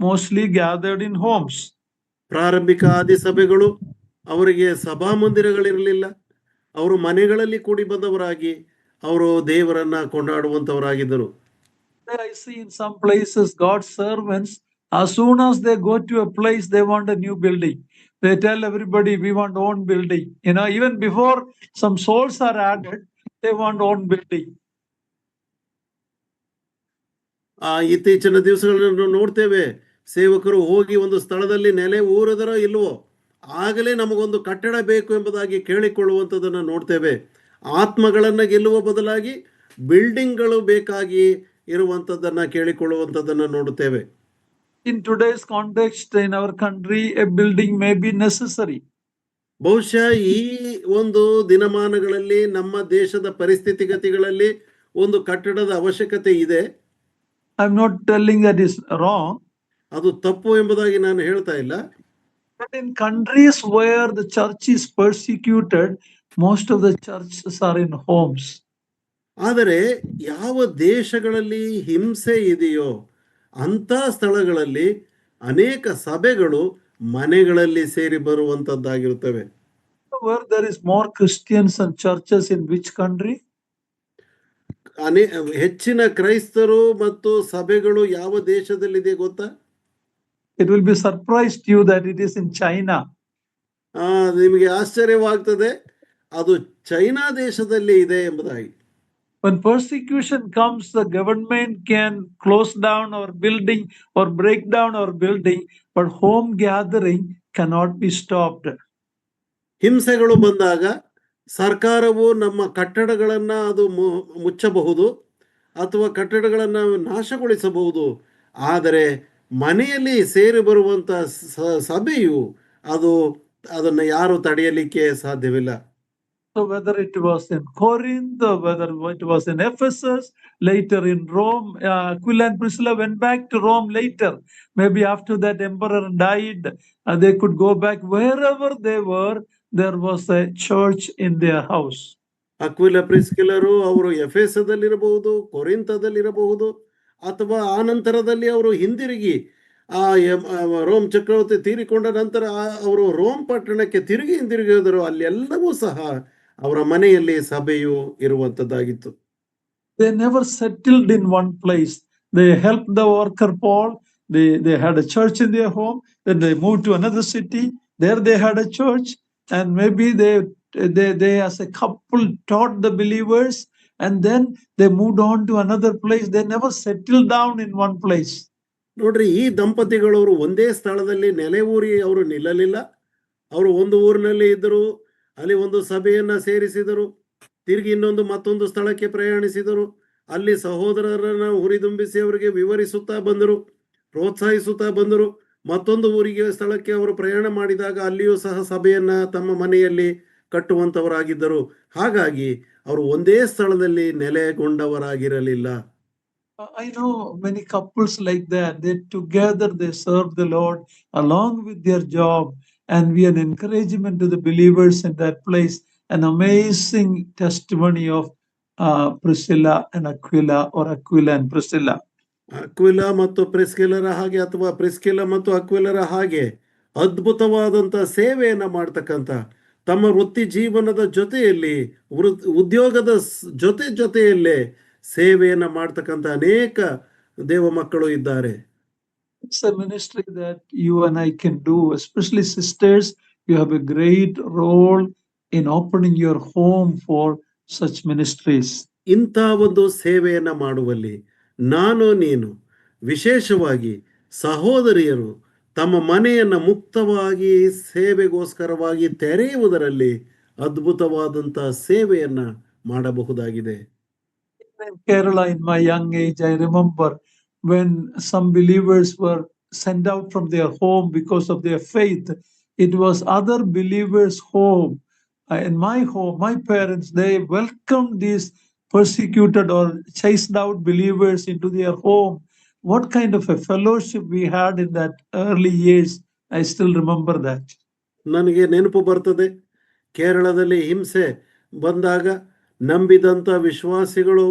mostly gathered in homes. ಪ್ರಾರಂಭಿಕ ಆದಿ ಸಭೆಗಳು ಅವರಿಗೆ ಸಭಾ ಮಂದಿರಗಳಿರಲಿಲ್ಲ. ಅವರು ಮನೆಗಳಲ್ಲಿ ಕೂಡಿ ಬಂದವರಾಗಿ ಅವರು ದೇವರನ್ನ ಕೊಂಡಾಡುವಂತವರಾಗಿದ್ದರು. I see in some places God's servants, as soon as they go to a place, they want a new building. They tell everybody, we want own building. Even before some souls are added, they want own building. ಇತ್ತೀಚಿನ ದಿವಸಗಳನ್ನು ನೋಡ್ತೇವೆ, ಸೇವಕರು ಹೋಗಿ ಒಂದು ಸ್ಥಳದಲ್ಲಿ ನೆಲೆ ಊರದರೋ ಇಲ್ವೋ ಆಗಲೇ ನಮಗೊಂದು ಕಟ್ಟಡ ಬೇಕು ಎಂಬುದಾಗಿ ಕೇಳಿಕೊಳ್ಳುವಂಥದ್ದನ್ನು ನೋಡ್ತೇವೆ. ಆತ್ಮಗಳನ್ನ ಗೆಲ್ಲುವ ಬದಲಾಗಿ ಬಿಲ್ಡಿಂಗ್ಗಳು ಬೇಕಾಗಿ ಇರುವಂಥದ್ದನ್ನ ಕೇಳಿಕೊಳ್ಳುವಂಥದ್ದನ್ನು ನೋಡುತ್ತೇವೆ. In today's context in our country, a building may be necessary. ಬಹುಶಃ ಈ ಒಂದು ದಿನಮಾನಗಳಲ್ಲಿ ನಮ್ಮ ದೇಶದ ಪರಿಸ್ಥಿತಿಗತಿಗಳಲ್ಲಿ ಒಂದು ಕಟ್ಟಡದ ಅವಶ್ಯಕತೆ ಇದೆ. I'm not telling that is wrong. ಅದು ತಪ್ಪು ಎಂಬುದಾಗಿ ನಾನು ಹೇಳ್ತಾ ಇಲ್ಲ. But in countries where the church is persecuted, most of the churches are in homes. ಆದರೆ ಯಾವ ದೇಶಗಳಲ್ಲಿ ಹಿಂಸೆ ಇದೆಯೋ ಅಂತ ಸ್ಥಳಗಳಲ್ಲಿ ಅನೇಕ ಸಭೆಗಳು ಮನೆಗಳಲ್ಲಿ ಸೇರಿ ಬರುವಂತದ್ದಾಗಿರುತ್ತವೆ. Where there is more Christians and churches in which country? ಹೆಚ್ಚಿನ ಕ್ರೈಸ್ತರು ಮತ್ತು ಸಭೆಗಳು ಯಾವ ದೇಶದಲ್ಲಿದೆ ಗೊತ್ತಾ? It will be surprised you that it is in China. ನಿಮಗೆ ಆಶ್ಚರ್ಯವಾಗ್ತದೆ, ಅದು ಚೈನಾ ದೇಶದಲ್ಲಿ ಇದೆ ಎಂಬುದಾಗಿ. When persecution comes, the government can close down our building or break down our building, but home gathering cannot be stopped. ಹಿಂಸೆಗಳು ಬಂದಾಗ ಸರ್ಕಾರವು ನಮ್ಮ ಕಟ್ಟಡಗಳನ್ನ ಅದು ಮುಚ್ಚಬಹುದು ಅಥವಾ ಕಟ್ಟಡಗಳನ್ನ ನಾಶಗೊಳಿಸಬಹುದು. ಆದರೆ ಮನೆಯಲ್ಲಿ ಸೇರಿ ಬರುವಂತ ಸಭೆಯು ಅದನ್ನು ಯಾರು ತಡೆಯಲಿಕ್ಕೆ ಸಾಧ್ಯವಿಲ್ಲ. So whether it was in Corinth or whether it was in Ephesus, later in Rome, Aquila and Priscilla went back to Rome later. Maybe after that emperor died, they could go back. Wherever they were, there was a church in their house. Aquila ಪ್ರಿಸ್ಕಿಲರು ಅವರು ಎಫೆಸದಲ್ಲಿರಬಹುದು, ಕೊರಿಂಥದಲ್ಲಿರಬಹುದು, ಅಥವಾ ಆ ನಂತರದಲ್ಲಿ ಅವರು ಹಿಂದಿರುಗಿ Rome ಚಕ್ರವರ್ತಿ ತೀರಿಕೊಂಡ ನಂತರ ಅವರು Rome ಪಟ್ಟಣಕ್ಕೆ ತಿರುಗಿ ಹಿಂದಿರುಗಿದರು. ಅಲ್ಲೆಲ್ಲವೂ ಸಹ ಅವರ ಮನೆಯಲ್ಲಿ ಸಭೆಯು ಇರುವಂತದ್ದಾಗಿತ್ತು. They never settled in one place. They helped the worker Paul. They had a church in their home. Then they moved to another city. There they had a church, and maybe they as a couple taught the believers, and then they moved on to another place. They never settled down in one place. ನೋಡ್ರಿ, ಈ ದಂಪತಿಗಳವರು ಒಂದೇ ಸ್ಥಳದಲ್ಲಿ ನೆಲೆ ಊರಿ ಅವರು ನಿಲ್ಲಲಿಲ್ಲ. ಅವರು ಒಂದು ಊರಿನಲ್ಲಿ ಇದ್ದರು, ಅಲ್ಲಿ ಒಂದು ಸಭೆಯನ್ನ ಸೇರಿಸಿದರು, ತಿರುಗಿ ಮತ್ತೊಂದು ಸ್ಥಳಕ್ಕೆ ಪ್ರಯಾಣಿಸಿದರು. ಅಲ್ಲಿ ಸಹೋದರರನ್ನ ಹುರಿದುಂಬಿಸಿ ಅವರಿಗೆ ವಿವರಿಸುತ್ತಾ ಬಂದರು, ಪ್ರೋತ್ಸಾಹಿಸುತ್ತಾ ಬಂದರು. ಮತ್ತೊಂದು ಸ್ಥಳಕ್ಕೆ ಅವರು ಪ್ರಯಾಣ ಮಾಡಿದಾಗ ಅಲ್ಲಿಯೂ ಸಹ ಸಭೆಯನ್ನ ತಮ್ಮ ಮನೆಯಲ್ಲಿ ಕಟ್ಟುವಂತವರಾಗಿದ್ದರು. ಹಾಗಾಗಿ ಅವರು ಒಂದೇ ಸ್ಥಳದಲ್ಲಿ ನೆಲೆಗೊಂಡವರಾಗಿರಲಿಲ್ಲ. I know many couples like that. They together they serve the Lord along with their job, and we are an encouragement to the believers in that place. An amazing testimony of Priscilla and Aquila, or Aquila and Priscilla. Aquila ಮತ್ತು ಪ್ರಿಸ್ಕಿಲರ ಹಾಗೆ ಅಥವಾ ಪ್ರಿಸ್ಕಿಲ ಮತ್ತು ಅಕ್ವಿಲರ ಹಾಗೆ ಅದ್ಭುತವಾದಂತ ಸೇವೆಯನ್ನ ಮಾಡ್ತಕ್ಕಂಥ, ತಮ್ಮ ವೃತ್ತಿ ಜೀವನದ ಜೊತೆಯಲ್ಲಿ ಉದ್ಯೋಗದ ಜೊತೆಯಲ್ಲೇ ಸೇವೆಯನ್ನ ಮಾಡ್ತಕ್ಕಂಥ ಅನೇಕ ದೇವ ಮಕ್ಕಳು ಇದ್ದಾರೆ. It's a ministry that you and I can do, especially sisters. You have a great role in opening your home for such ministries. ಇಂಥ ಒಂದು ಸೇವೆಯನ್ನ ಮಾಡುವಲ್ಲಿ ನೀನು ವಿಶೇಷವಾಗಿ ಸಹೋದರಿಯರು ತಮ್ಮ ಮನೆಯನ್ನ ಮುಕ್ತವಾಗಿ ಸೇವೆಗೋಸ್ಕರವಾಗಿ ತೆರೆಯುವುದರಲ್ಲಿ ಅದ್ಭುತವಾದಂತ ಸೇವೆಯನ್ನ ಮಾಡಬಹುದಾಗಿದೆ. In Kerala, in my young age, I remember when some believers were sent out from their home because of their faith. It was other believers' home. In my home, my parents, they welcomed these persecuted or chased out believers into their home. What kind of a fellowship we had in that early years I still remember that. ನನಗೆ ನೆನಪು ಬರ್ತದೆ, ಕೇರಳದಲ್ಲಿ ಹಿಂಸೆ ಬಂದಾಗ ನಂಬಿದಂಥ ವಿಶ್ವಾಸಿಗಳು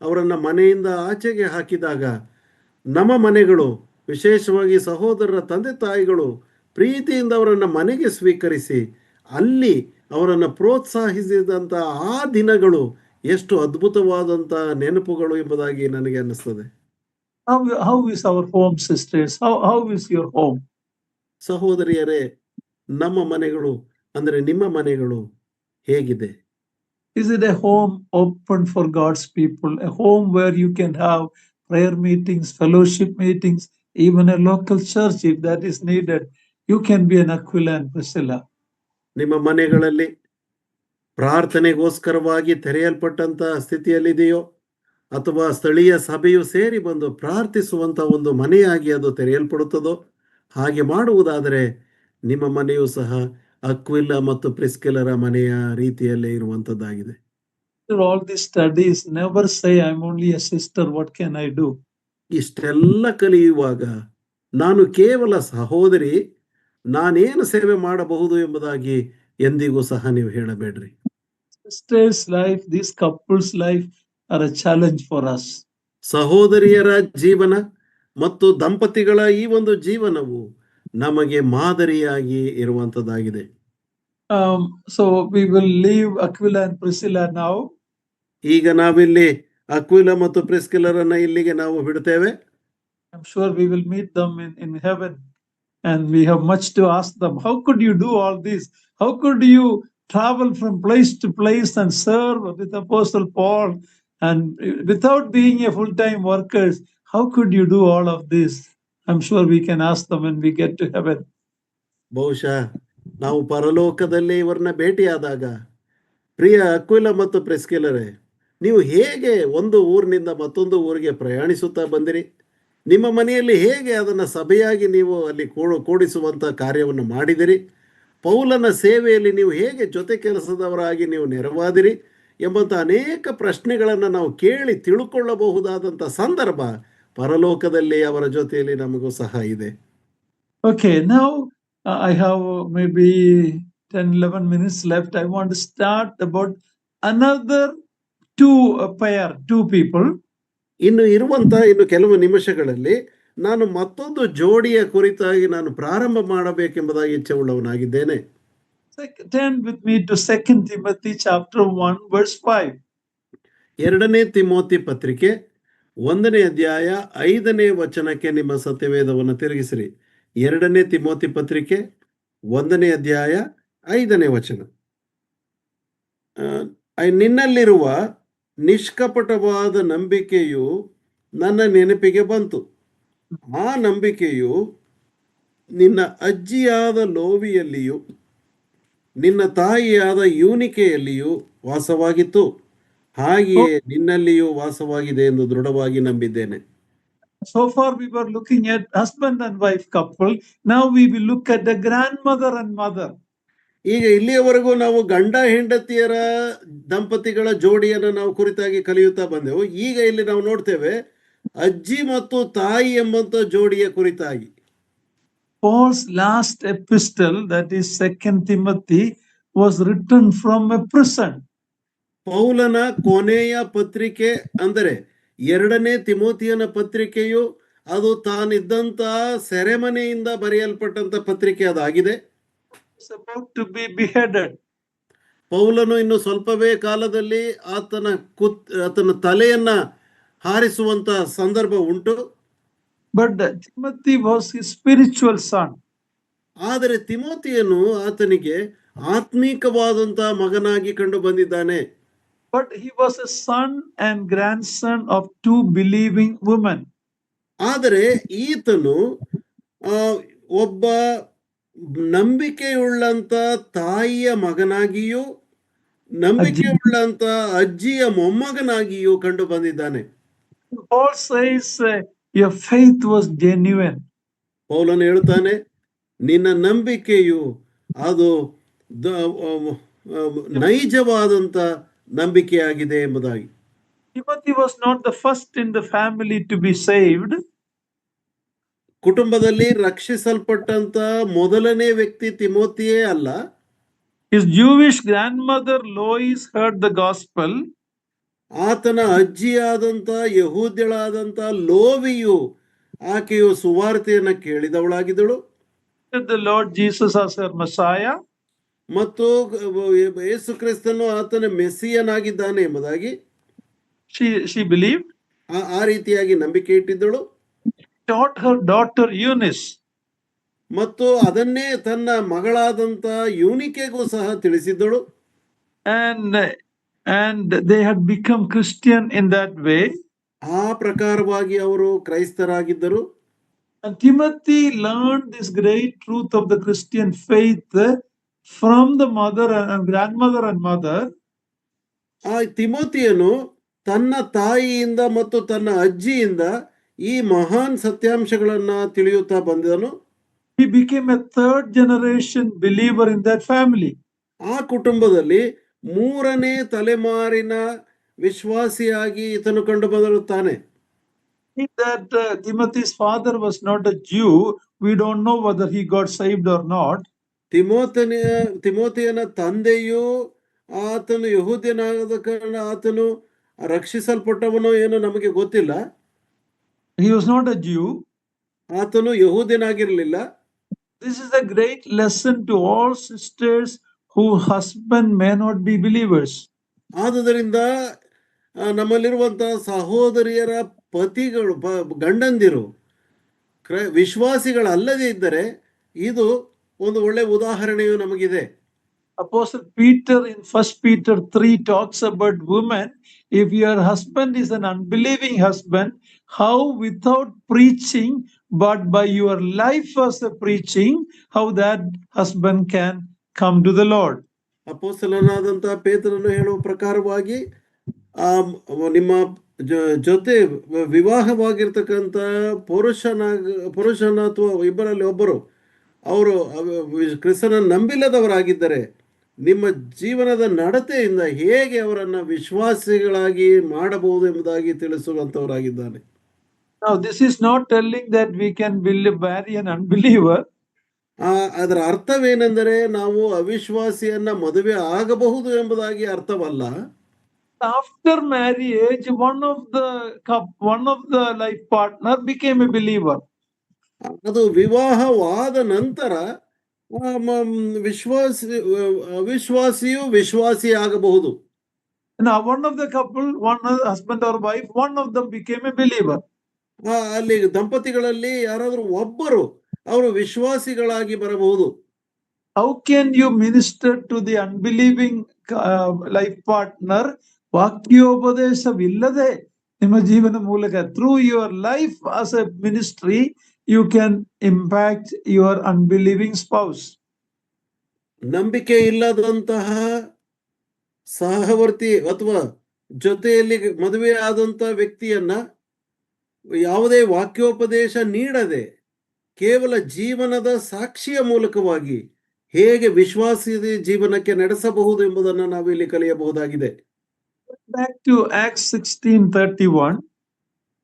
ಅವರನ್ನ ಮನೆಯಿಂದ ಆಚೆಗೆ ಹಾಕಿದಾಗ ನಮ್ಮ ಮನೆಗಳು, ವಿಶೇಷವಾಗಿ ಸಹೋದರರ ತಂದೆ ತಾಯಿಗಳು ಪ್ರೀತಿಯಿಂದ ಅವರನ್ನು ಮನೆಗೆ ಸ್ವೀಕರಿಸಿ ಅಲ್ಲಿ ಅವರನ್ನು ಪ್ರೋತ್ಸಾಹಿಸಿದಂಥ ಆ ದಿನಗಳು ಎಷ್ಟು ಅದ್ಭುತವಾದಂಥ ನೆನಪುಗಳು ಎಂಬುದಾಗಿ ನನಗೆ ಅನ್ನಿಸ್ತದೆ. How is our home, sisters? How is your home? ಸಹೋದರಿಯರೇ, ನಮ್ಮ ಮನೆಗಳು ಅಂದರೆ ನಿಮ್ಮ ಮನೆಗಳು ಹೇಗಿದೆ? Is it a home open for God's people? A home where you can have prayer meetings, fellowship meetings, even a local church if that is needed. You can be an Aquila and Priscilla. ನಿಮ್ಮ ಮನೆಗಳಲ್ಲಿ ಪ್ರಾರ್ಥನೆಗೋಸ್ಕರವಾಗಿ ತೆರೆಯಲ್ಪಟ್ಟಂತ ಸ್ಥಿತಿಯಲ್ಲಿದೆಯೋ ಅಥವಾ ಸ್ಥಳೀಯ ಸಭೆಯು ಸೇರಿ ಬಂದು ಪ್ರಾರ್ಥಿಸುವಂತ ಒಂದು ಮನೆಯಾಗಿ ಅದು ತೆರೆಯಲ್ಪಡುತ್ತದೋ? ಹಾಗೆ ಮಾಡುವುದಾದರೆ ನಿಮ್ಮ ಮನೆಯೂ ಸಹ ಅಕ್ವಿಲ ಮತ್ತು ಪ್ರಿಸ್ಕಿಲರ ಮನೆಯ ರೀತಿಯಲ್ಲೇ ಇರುವಂತದ್ದಾಗಿದೆ. After all these studies, never say I'm only a sister, what can I do? ಇಷ್ಟೆಲ್ಲ ಕಲಿಯುವಾಗ ನಾನು ಕೇವಲ ಸಹೋದರಿ, ನಾನೇನು ಸೇವೆ ಮಾಡಬಹುದು ಎಂಬುದಾಗಿ ಎಂದಿಗೂ ಸಹ ನೀವು ಹೇಳಬೇಡ್ರಿ. Sister's life, this couple's life are a challenge for us. ಸಹೋದರಿಯರ ಜೀವನ ಮತ್ತು ದಂಪತಿಗಳ ಈ ಒಂದು ಜೀವನವು ನಮಗೆ ಮಾದರಿಯಾಗಿ ಇರುವಂತದ್ದಾಗಿದೆ. So we will leave Aquila and Priscilla now. ಈಗ ನಾವಿಲ್ಲಿ ಅಕ್ವಿಲ ಮತ್ತು ಪ್ರಿಸ್ಕಿಲರನ್ನ ಇಲ್ಲಿಗೆ ನಾವು ಬಿಡ್ತೇವೆ. I'm sure we will meet them in heaven, and we have much to ask them. How could you do all this? How could you travel from place to place and serve with Apostle Paul and without being a full-time workers? How could you do all of this? I'm sure we can ask them when we get to heaven. ಬಹುಶಃ ನಾವು ಪರಲೋಕದಲ್ಲಿ ಇವರನ್ನ ಭೇಟಿಯಾದಾಗ, ಪ್ರಿಯ ಅಕ್ವಿಲ ಮತ್ತು ಪ್ರಿಸ್ಕಿಲರೇ, ನೀವು ಹೇಗೆ ಒಂದು ಊರಿನಿಂದ ಮತ್ತೊಂದು ಊರಿಗೆ ಪ್ರಯಾಣಿಸುತ್ತಾ ಬಂದಿರಿ? ನಿಮ್ಮ ಮನೆಯಲ್ಲಿ ಹೇಗೆ ಅದನ್ನು ಸಭೆಯಾಗಿ ನೀವು ಅಲ್ಲಿ ಕೂಡಿಸುವಂಥ ಕಾರ್ಯವನ್ನು ಮಾಡಿದಿರಿ? ಪೌಲನ ಸೇವೆಯಲ್ಲಿ ನೀವು ಹೇಗೆ ಜೊತೆ ಕೆಲಸದವರಾಗಿ ನೀವು ನೆರವಾದಿರಿ ಎಂಬಂಥ ಅನೇಕ ಪ್ರಶ್ನೆಗಳನ್ನು ನಾವು ಕೇಳಿ ತಿಳ್ಕೊಳ್ಳಬಹುದಾದಂಥ ಸಂದರ್ಭ ಪರಲೋಕದಲ್ಲಿ ಅವರ ಜೊತೆಯಲ್ಲಿ ನಮಗೂ ಸಹ ಇದೆ. Okay, now I have maybe 10-11 minutes left. I want to start about another two people. ಇನ್ನು ಕೆಲವು ನಿಮಿಷಗಳಲ್ಲಿ ನಾನು ಮತ್ತೊಂದು ಜೋಡಿಯ ಕುರಿತಾಗಿ ನಾನು ಪ್ರಾರಂಭ ಮಾಡಬೇಕೆಂಬುದಾಗಿ ಇಚ್ಛೆ ಉಳ್ಳವನಾಗಿದ್ದೇನೆ. Turn with me to 2 Timothy chapter 1 verse 5. 2ನೇ ತಿಮೋತಿ ಪತ್ರಿಕೆ 1ನೇ ಅಧ್ಯಾಯ 5ನೇ ವಚನಕ್ಕೆ ನಿಮ್ಮ ಸತ್ಯವೇದವನ್ನು ತಿರುಗಿಸಿರಿ. 2ನೇ ತಿಮೋತಿ ಪತ್ರಿಕೆ 1ನೇ ಅಧ್ಯಾಯ 5ನೇ ವಚನ. ನಿನ್ನಲ್ಲಿರುವ ನಿಷ್ಕಪಟವಾದ ನಂಬಿಕೆಯು ನನ್ನ ನೆನಪಿಗೆ ಬಂತು. ಆ ನಂಬಿಕೆಯು ನಿನ್ನ ಅಜ್ಜಿಯಾದ ಲೋವಿಯಲ್ಲಿಯೂ ನಿನ್ನ ತಾಯಿಯಾದ ಯೂನಿಕೆಯಲ್ಲಿಯೂ ವಾಸವಾಗಿತ್ತು, ಹಾಗೆಯೇ ನಿನ್ನಲ್ಲಿಯೂ ವಾಸವಾಗಿದೆ ಎಂದು ದೃಢವಾಗಿ ನಂಬಿದ್ದೇನೆ. So far we were looking at husband and wife couple. Now we will look at the grandmother and mother. ಈಗ ಇಲ್ಲಿಯವರೆಗೂ ನಾವು ಗಂಡ ಹೆಂಡತಿಯರ ದಂಪತಿಗಳ ಜೋಡಿಯನ್ನು ನಾವು ಕುರಿತಾಗಿ ಕಲಿಯುತ್ತಾ ಬಂದೆವು. ಈಗ ಇಲ್ಲಿ ನಾವು ನೋಡ್ತೇವೆ ಅಜ್ಜಿ ಮತ್ತು ತಾಯಿ ಎಂಬಂತ ಜೋಡಿಯ ಕುರಿತಾಗಿ. Paul's last epistle, that is 2 Timothy, was written from a prison. ಪೌಲನ ಕೊನೆಯ ಪತ್ರಿಕೆ ಅಂದರೆ 2ನೇ ತಿಮೋತಿಯನ ಪತ್ರಿಕೆಯು ಅದು ತಾನಿದ್ದಂತ ಸೆರೆಮನೆಯಿಂದ ಬರೆಯಲ್ಪಟ್ಟಂತ ಪತ್ರಿಕೆ ಅದಾಗಿದೆ. About to be beheaded. ಪೌಲನು ಇನ್ನು ಸ್ವಲ್ಪವೇ ಕಾಲದಲ್ಲಿ ಆತನ ತಲೆಯನ್ನ ಹಾರಿಸುವಂತ ಸಂದರ್ಭ ಉಂಟು. But Timothy was his spiritual son. ಆದರೆ ತಿಮೋತಿಯನು ಆತನಿಗೆ ಆತ್ಮೀಕವಾದಂತ ಮಗನಾಗಿ ಕಂಡು ಬಂದಿದ್ದಾನೆ. But he was a son and grandson of two believing women. ಆದರೆ ಈತನು ಒಬ್ಬ ನಂಬಿಕೆಯುಳ್ಳಂತ ತಾಯಿಯ ಮಗನಾಗಿಯೂ ನಂಬಿಕೆಯುಳ್ಳಂತ ಅಜ್ಜಿಯ ಮೊಮ್ಮಗನಾಗಿಯೂ ಕಂಡು ಬಂದಿದ್ದಾನೆ. Paul says your faith was genuine. ಪೌಲನು ಹೇಳ್ತಾನೆ, ನಿನ್ನ ನಂಬಿಕೆಯು ಅದು ನೈಜವಾದಂತ ನಂಬಿಕೆಯಾಗಿದೆ ಎಂಬುದಾಗಿ. Timothy was not the first in the family to be saved. ಕುಟುಂಬದಲ್ಲಿ ರಕ್ಷಿಸಲ್ಪಟ್ಟಂತ ಮೊದಲನೇ ವ್ಯಕ್ತಿ ತಿಮೋತಿಯೇ ಅಲ್ಲ. His Jewish grandmother Lois heard the gospel. ಆತನ ಅಜ್ಜಿಯಾದಂತ ಯಹೂದ್ಯಳಾದಂತ ಲೋವಿಯು ಆಕೆಯು ಸುವಾರ್ತೆಯನ್ನ ಕೇಳಿದವಳಾಗಿದ್ದಳು. The Lord Jesus as her Messiah. ಮತ್ತು ಯೇಸು ಕ್ರಿಸ್ತನು ಆತನ ಮೆಸ್ಸಿಯನಾಗಿದ್ದಾನೆ ಎಂಬುದಾಗಿ She believed. ಆ ರೀತಿಯಾಗಿ ನಂಬಿಕೆ ಇಟ್ಟಿದ್ದಳು. Taught her daughter Eunice. ಮತ್ತು ಅದನ್ನೇ ತನ್ನ ಮಗಳಾದಂತ ಯೂನಿಕೆಗೂ ಸಹ ತಿಳಿಸಿದ್ದಳು. And they had become Christian in that way. ಆ ಪ್ರಕಾರವಾಗಿ ಅವರು ಕ್ರೈಸ್ತರಾಗಿದ್ದರು. And Timothy learned this great truth of the Christian faith from the mother and grandmother and mother. ಆ ತಿಮೋತಿಯನು ತನ್ನ ತಾಯಿಯಿಂದ ಮತ್ತು ತನ್ನ ಅಜ್ಜಿಯಿಂದ ಈ ಮಹಾನ್ ಸತ್ಯಾಂಶಗಳನ್ನ ತಿಳಿಯುತ್ತಾ ಬಂದನು. He became a third generation believer in that family. ಆ ಕುಟುಂಬದಲ್ಲಿ ಮೂರನೇ ತಲೆಮಾರಿನ ವಿಶ್ವಾಸಿಯಾಗಿ ಈತನು ಕಂಡು ಬರುತ್ತಾನೆ. That Timothy's father was not a Jew. We don't know whether he got saved or not. ತಿಮೋತಿಯನ ತಂದೆಯು ಆತನು ಯಹೂದ್ಯನಾದ ಕಾರಣ ಆತನು ರಕ್ಷಿಸಲ್ಪಟ್ಟವನೋ ಏನೋ ನಮಗೆ ಗೊತ್ತಿಲ್ಲ. He was not a Jew. ಆತನು ಯಹೂದ್ಯನಾಗಿರಲಿಲ್ಲ. This is a great lesson to all sisters whose husband may not be believers. ಆದುದರಿಂದ ನಮ್ಮಲ್ಲಿರುವಂತಹ ಸಹೋದರಿಯರ ಪತಿಗಳು ಗಂಡಂದಿರು ವಿಶ್ವಾಸಿಗಳಲ್ಲದೆ ಇದ್ದರೆ ಇದು ಒಂದು ಒಳ್ಳೆ ಉದಾಹರಣೆಯು ನಮಗಿದೆ. Apostle Peter in 1 Peter 3 talks about women. If your husband is an unbelieving husband, how without preaching but by your life as a preaching, how that husband can come to the Lord. ಅಪೊಸ್ತಲನಾದಂತಹ ಪೇತ್ರನು ಹೇಳುವ ಪ್ರಕಾರವಾಗಿ ನಿಮ್ಮ ಜೊತೆ ವಿವಾಹವಾಗಿರ್ತಕ್ಕಂಥ ಪುರುಷನ ಅಥವಾ ಇಬ್ಬರಲ್ಲಿ ಒಬ್ಬರು ಅವರು ಕ್ರಿಸ್ತನ ನಂಬಿಲ್ಲದವರಾಗಿದ್ದರೆ ನಿಮ್ಮ ಜೀವನದ ನಡತೆಯಿಂದ ಹೇಗೆ ಅವರನ್ನು ವಿಶ್ವಾಸಿಗಳಾಗಿ ಮಾಡಬಹುದು ಎಂಬುದಾಗಿ ತಿಳಿಸುವಂತವರಾಗಿದ್ದಾನೆ. Now this is not telling that we can marry an unbeliever. ಅದರ ಅರ್ಥವೇನೆಂದರೆ ನಾವು ಅವಿಶ್ವಾಸಿಯನ್ನ ಮದುವೆ ಆಗಬಹುದು ಎಂಬುದಾಗಿ ಅರ್ಥವಲ್ಲ. After marriage, one of the life partner became a believer. ಅದು ವಿವಾಹವಾದ ನಂತರ ಅವಿಶ್ವಾಸಿಯು ವಿಶ್ವಾಸಿ ಆಗಬಹುದು. Now one of the couple, one husband or wife, one of them became a believer. ಅಲ್ಲಿ ದಂಪತಿಗಳಲ್ಲಿ ಯಾರಾದರೂ ಒಬ್ಬರು ಅವರು ವಿಶ್ವಾಸಿಗಳಾಗಿ ಬರಬಹುದು. How can you minister to the unbelieving life partner? ವಾಕ್ಯೋಪದೇಶವಿಲ್ಲದೆ ನಿಮ್ಮ ಜೀವನ ಮೂಲಕ through your life as a ministry you can impact your unbelieving spouse. ನಂಬಿಕೆ ಇಲ್ಲದಂತಹ ಸಹವರ್ತಿ ಅಥವಾ ಜೊತೆಯಲ್ಲಿ ಮದುವೆ ಆದಂತ ವ್ಯಕ್ತಿಯನ್ನ ಯಾವುದೇ ವಾಕ್ಯೋಪದೇಶ ನೀಡದೆ ಕೇವಲ ಜೀವನದ ಸಾಕ್ಷಿಯ ಮೂಲಕವಾಗಿ ಹೇಗೆ ವಿಶ್ವಾಸಿ ಜೀವನಕ್ಕೆ ನಡೆಸಬಹುದು ಎಂಬುದನ್ನು ನಾವು ಇಲ್ಲಿ ಕಲಿಯಬಹುದಾಗಿದೆ. Back to Acts 16:31.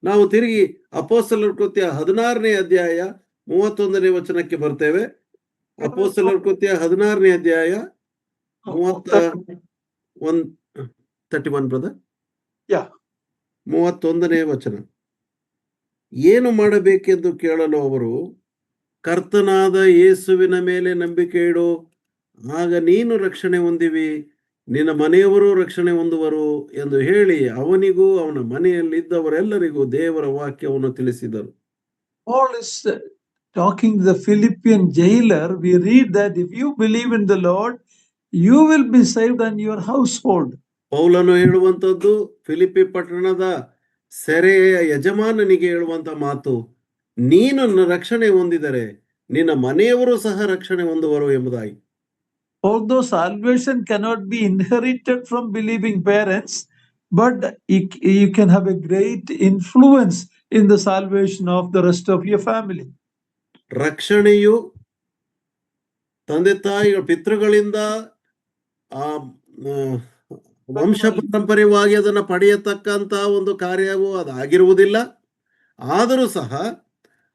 ನಾವು ತಿರುಗಿ ಅಪೊಸ್ತಲರ ಕೃತ್ಯ 16ನೇ ಅಧ್ಯಾಯ 31ನೇ ವಚನಕ್ಕೆ ಬರ್ತೇವೆ. ಅಪೊಸ್ತಲರ ಕೃತ್ಯ 16ನೇ ಅಧ್ಯಾಯ 31 ಬ್ರದರ್. 31ನೇ ವಚನ. ಏನು ಮಾಡಬೇಕೆಂದು ಕೇಳಲು ಅವರು, ಕರ್ತನಾದ ಯೇಸುವಿನ ಮೇಲೆ ನಂಬಿಕೆ ಇಡು, ಆಗ ನೀನು ರಕ್ಷಣೆ ಹೊಂದಿವಿ, ನಿನ್ನ ಮನೆಯವರು ರಕ್ಷಣೆ ಹೊಂದುವರು ಎಂದು ಹೇಳಿ ಅವನಿಗೂ ಅವನ ಮನೆಯಲ್ಲಿದ್ದವರೆಲ್ಲರಿಗೂ ದೇವರ ವಾಕ್ಯವನ್ನು ತಿಳಿಸಿದರು. Paul is talking to the Philippian jailer. We read that if you believe in the Lord, you will be saved and your household. ಪೌಲನು ಹೇಳುವಂತದ್ದು ಫಿಲಿಪ್ಪಿ ಪಟ್ಟಣದ ಸೆರೆಯ ಯಜಮಾನನಿಗೆ ಹೇಳುವಂತ ಮಾತು, ನೀನು ರಕ್ಷಣೆ ಹೊಂದಿದರೆ ನಿನ್ನ ಮನೆಯವರು ಸಹ ರಕ್ಷಣೆ ಹೊಂದುವರು ಎಂಬುದಾಗಿ. Although salvation cannot be inherited from believing parents, but you can have a great influence in the salvation of the rest of your family. ರಕ್ಷಣೆಯು ತಂದೆ ತಾಯಿಗಳ ಪಿತೃಗಳಿಂದ ವಂಶ ಪಾರಂಪರ್ಯವಾಗಿ ಅದನ್ನು ಪಡೆಯತಕ್ಕಂತ ಒಂದು ಕಾರ್ಯವೂ ಅದಾಗಿರುವುದಿಲ್ಲ. ಆದರೂ ಸಹ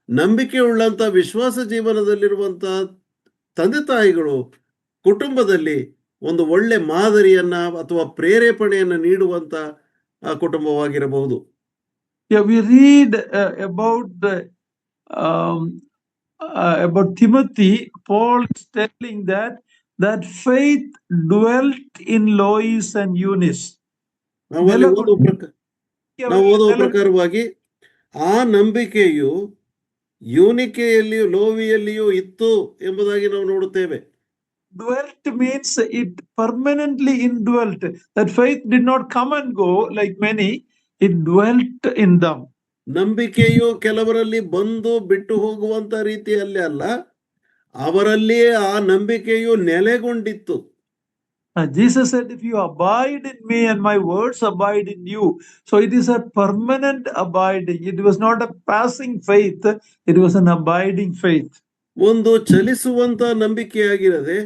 ನಂಬಿಕೆ ಉಳ್ಳಂತ ವಿಶ್ವಾಸ ಜೀವನದಲ್ಲಿರುವಂತ ತಂದೆ ತಾಯಿಗಳು ಕುಟುಂಬದಲ್ಲಿ ಒಂದು ಒಳ್ಳೆ ಮಾದರಿಯನ್ನ ಅಥವಾ ಪ್ರೇರೇಪಣೆಯನ್ನ ನೀಡುವಂತ ಕುಟುಂಬವಾಗಿರಬಹುದು. Yeah, we read about Timothy. Paul is telling that faith dwelt in Lois and Eunice. ನಾವು ಓದುವ ಪ್ರಕಾರವಾಗಿ ಆ ನಂಬಿಕೆಯು ಯೂನಿಕೆಯಲ್ಲಿಯೂ ಲೋವಿಯಲ್ಲಿಯೂ ಇತ್ತು ಎಂಬುದಾಗಿ ನಾವು ನೋಡುತ್ತೇವೆ. Dwelt means it permanently indwelt. That faith did not come and go like many. It dwelt in them. ನಂಬಿಕೆಯು ಕೆಲವರಲ್ಲಿ ಬಂದು ಬಿಟ್ಟು ಹೋಗುವಂತ ರೀತಿಯಲ್ಲಿ ಅಲ್ಲ, ಅವರಲ್ಲಿಯೇ ಆ ನಂಬಿಕೆಯು ನೆಲೆಗೊಂಡಿತ್ತು. Jesus said, if you abide in me and my words abide in you. So it is a permanent abiding. It was not a passing faith. It was an abiding faith. ಒಂದು ಚಲಿಸುವಂತ ನಂಬಿಕೆಯಾಗಿರದೆ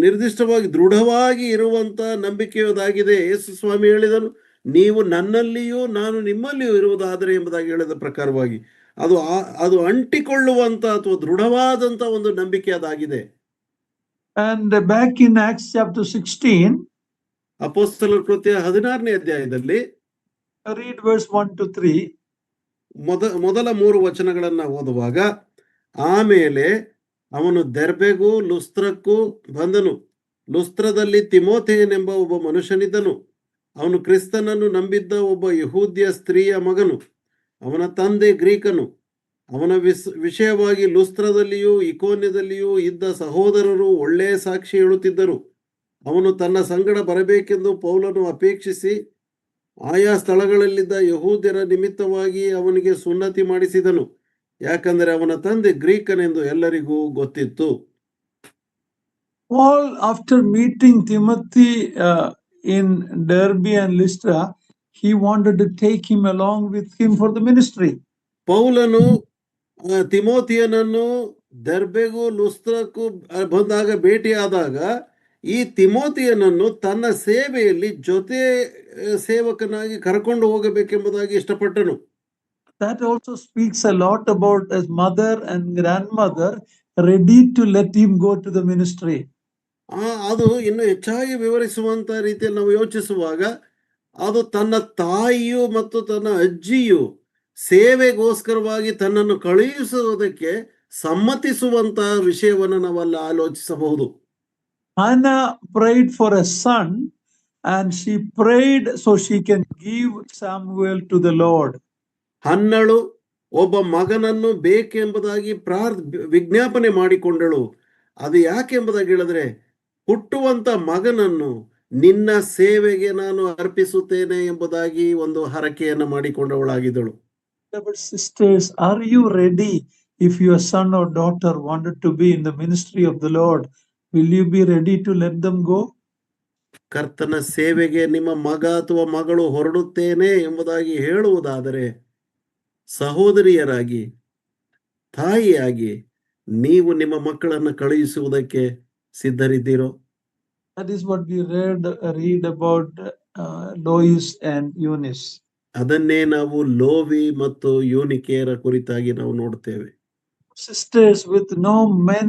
ನಿರ್ದಿಷ್ಟವಾಗಿ ದೃಢವಾಗಿ ಇರುವಂತ ನಂಬಿಕೆಯದಾಗಿದೆ. ಯೇಸು ಸ್ವಾಮಿ ಹೇಳಿದನು, ನೀವು ನನ್ನಲ್ಲಿಯೂ ನಾನು ನಿಮ್ಮಲ್ಲಿಯೂ ಇರುವುದಾದರೆ ಎಂಬುದಾಗಿ ಹೇಳಿದ ಪ್ರಕಾರವಾಗಿ ಅದು ಅಂಟಿಕೊಳ್ಳುವಂತ ಅಥವಾ ದೃಢವಾದಂತ ಒಂದು ನಂಬಿಕೆ ಅದಾಗಿದೆ. And back in Acts chapter 16, ಅಪೊಸ್ತಲರ ಕೃತ್ಯ 16ನೇ ಅಧ್ಯಾಯದಲ್ಲಿ read verse 1 to 3. ಮೊದಲ 3 ವಚನಗಳನ್ನ ಓದುವಾಗ, ಆಮೇಲೆ ಅವನು ದೆರ್ಬೆಗೂ ಲುಸ್ತ್ರಕ್ಕೂ ಬಂದನು. ಲುಸ್ತ್ರದಲ್ಲಿ ತಿಮೋಥೆಯನೆಂಬ ಒಬ್ಬ ಮನುಷ್ಯನಿದ್ದನು. ಅವನು ಕ್ರಿಸ್ತನನ್ನು ನಂಬಿದ್ದ ಒಬ್ಬ ಯಹೂದ್ಯ ಸ್ತ್ರೀಯ ಮಗನು. ಅವನ ತಂದೆ ಗ್ರೀಕನು. ಅವನ ವಿಷಯವಾಗಿ ಲುಸ್ತ್ರದಲ್ಲಿಯೂ ಇಕೋನ್ಯದಲ್ಲಿಯೂ ಇದ್ದ ಸಹೋದರರು ಒಳ್ಳೆಯ ಸಾಕ್ಷಿ ಹೇಳುತ್ತಿದ್ದರು. ಅವನು ತನ್ನ ಸಂಗಡ ಬರಬೇಕೆಂದು ಪೌಲನು ಅಪೇಕ್ಷಿಸಿ ಆಯಾ ಸ್ಥಳಗಳಲ್ಲಿದ್ದ ಯಹೂದ್ಯರ ನಿಮಿತ್ತವಾಗಿ ಅವನಿಗೆ ಸುನ್ನತಿ ಮಾಡಿಸಿದನು, ಯಾಕಂದರೆ ಅವನ ತಂದೆ ಗ್ರೀಕನೆಂದು ಎಲ್ಲರಿಗೂ ಗೊತ್ತಿತ್ತು. Paul, after meeting Timothy in Derbe and Lystra, he wanted to take him along with him for the ministry. ಪೌಲನು ತಿಮೋಥಿಯನನ್ನು ದೆರ್ಬೆಗೂ ಲುಸ್ತ್ರಕ್ಕೂ ಬಂದಾಗ ಭೇಟಿಯಾದಾಗ ಈ ತಿಮೋಥಿಯನನ್ನು ತನ್ನ ಸೇವೆಯಲ್ಲಿ ಜೊತೆ ಸೇವಕನಾಗಿ ಕರ್ಕೊಂಡು ಹೋಗಬೇಕೆಂಬುದಾಗಿ ಇಷ್ಟಪಟ್ಟನು. That also speaks a lot about his mother and grandmother ready to let him go to the ministry. ಅದು ಇನ್ನು ಹೆಚ್ಚಾಗಿ ವಿವರಿಸುವಂತ ರೀತಿಯಲ್ಲಿ ನಾವು ಯೋಚಿಸುವಾಗ ಅದು ತನ್ನ ತಾಯಿಯು ಮತ್ತು ತನ್ನ ಅಜ್ಜಿಯು ಸೇವೆಗೋಸ್ಕರವಾಗಿ ತನ್ನನ್ನು ಕಳುಹಿಸುವುದಕ್ಕೆ ಸಮ್ಮತಿಸುವಂತಹ ವಿಷಯವನ್ನು ನಾವಲ್ಲ ಆಲೋಚಿಸಬಹುದು. Hannah prayed for a son and she prayed so she can give Samuel to the Lord. ಹನ್ನಳು ಒಬ್ಬ ಮಗನನ್ನು ಬೇಕೆಂಬುದಾಗಿ ವಿಜ್ಞಾಪನೆ ಮಾಡಿಕೊಂಡಳು. ಅದು ಯಾಕೆಂಬುದಾಗಿ ಹೇಳಿದ್ರೆ, ಹುಟ್ಟುವಂತ ಮಗನನ್ನು ನಿನ್ನ ಸೇವೆಗೆ ನಾನು ಅರ್ಪಿಸುತ್ತೇನೆ ಎಂಬುದಾಗಿ ಒಂದು ಹರಕೆಯನ್ನು ಮಾಡಿಕೊಂಡವಳಾಗಿದ್ದಳು. Sisters, are you ready? If your son or daughter wanted to be in the ministry of the Lord, will you be ready to let them go? ಕರ್ತನ ಸೇವೆಗೆ ನಿಮ್ಮ ಮಗ ಅಥವಾ ಮಗಳು ಹೊರಡುತ್ತೇನೆ ಎಂಬುದಾಗಿ ಹೇಳುವುದಾದರೆ, ಸಹೋದರಿಯರಾಗಿ ತಾಯಿಯಾಗಿ ನೀವು ನಿಮ್ಮ ಮಕ್ಕಳನ್ನು ಕಳುಹಿಸುವುದಕ್ಕೆ ಸಿದ್ಧರಿದ್ದೀರೋ? That is what we read about Lois and Eunice. ಅದನ್ನೇ ನಾವು ಲೋವಿ ಮತ್ತು ಯೂನಿಕೆಯರ ಕುರಿತಾಗಿ ನಾವು ನೋಡ್ತೇವೆ. Sisters with no men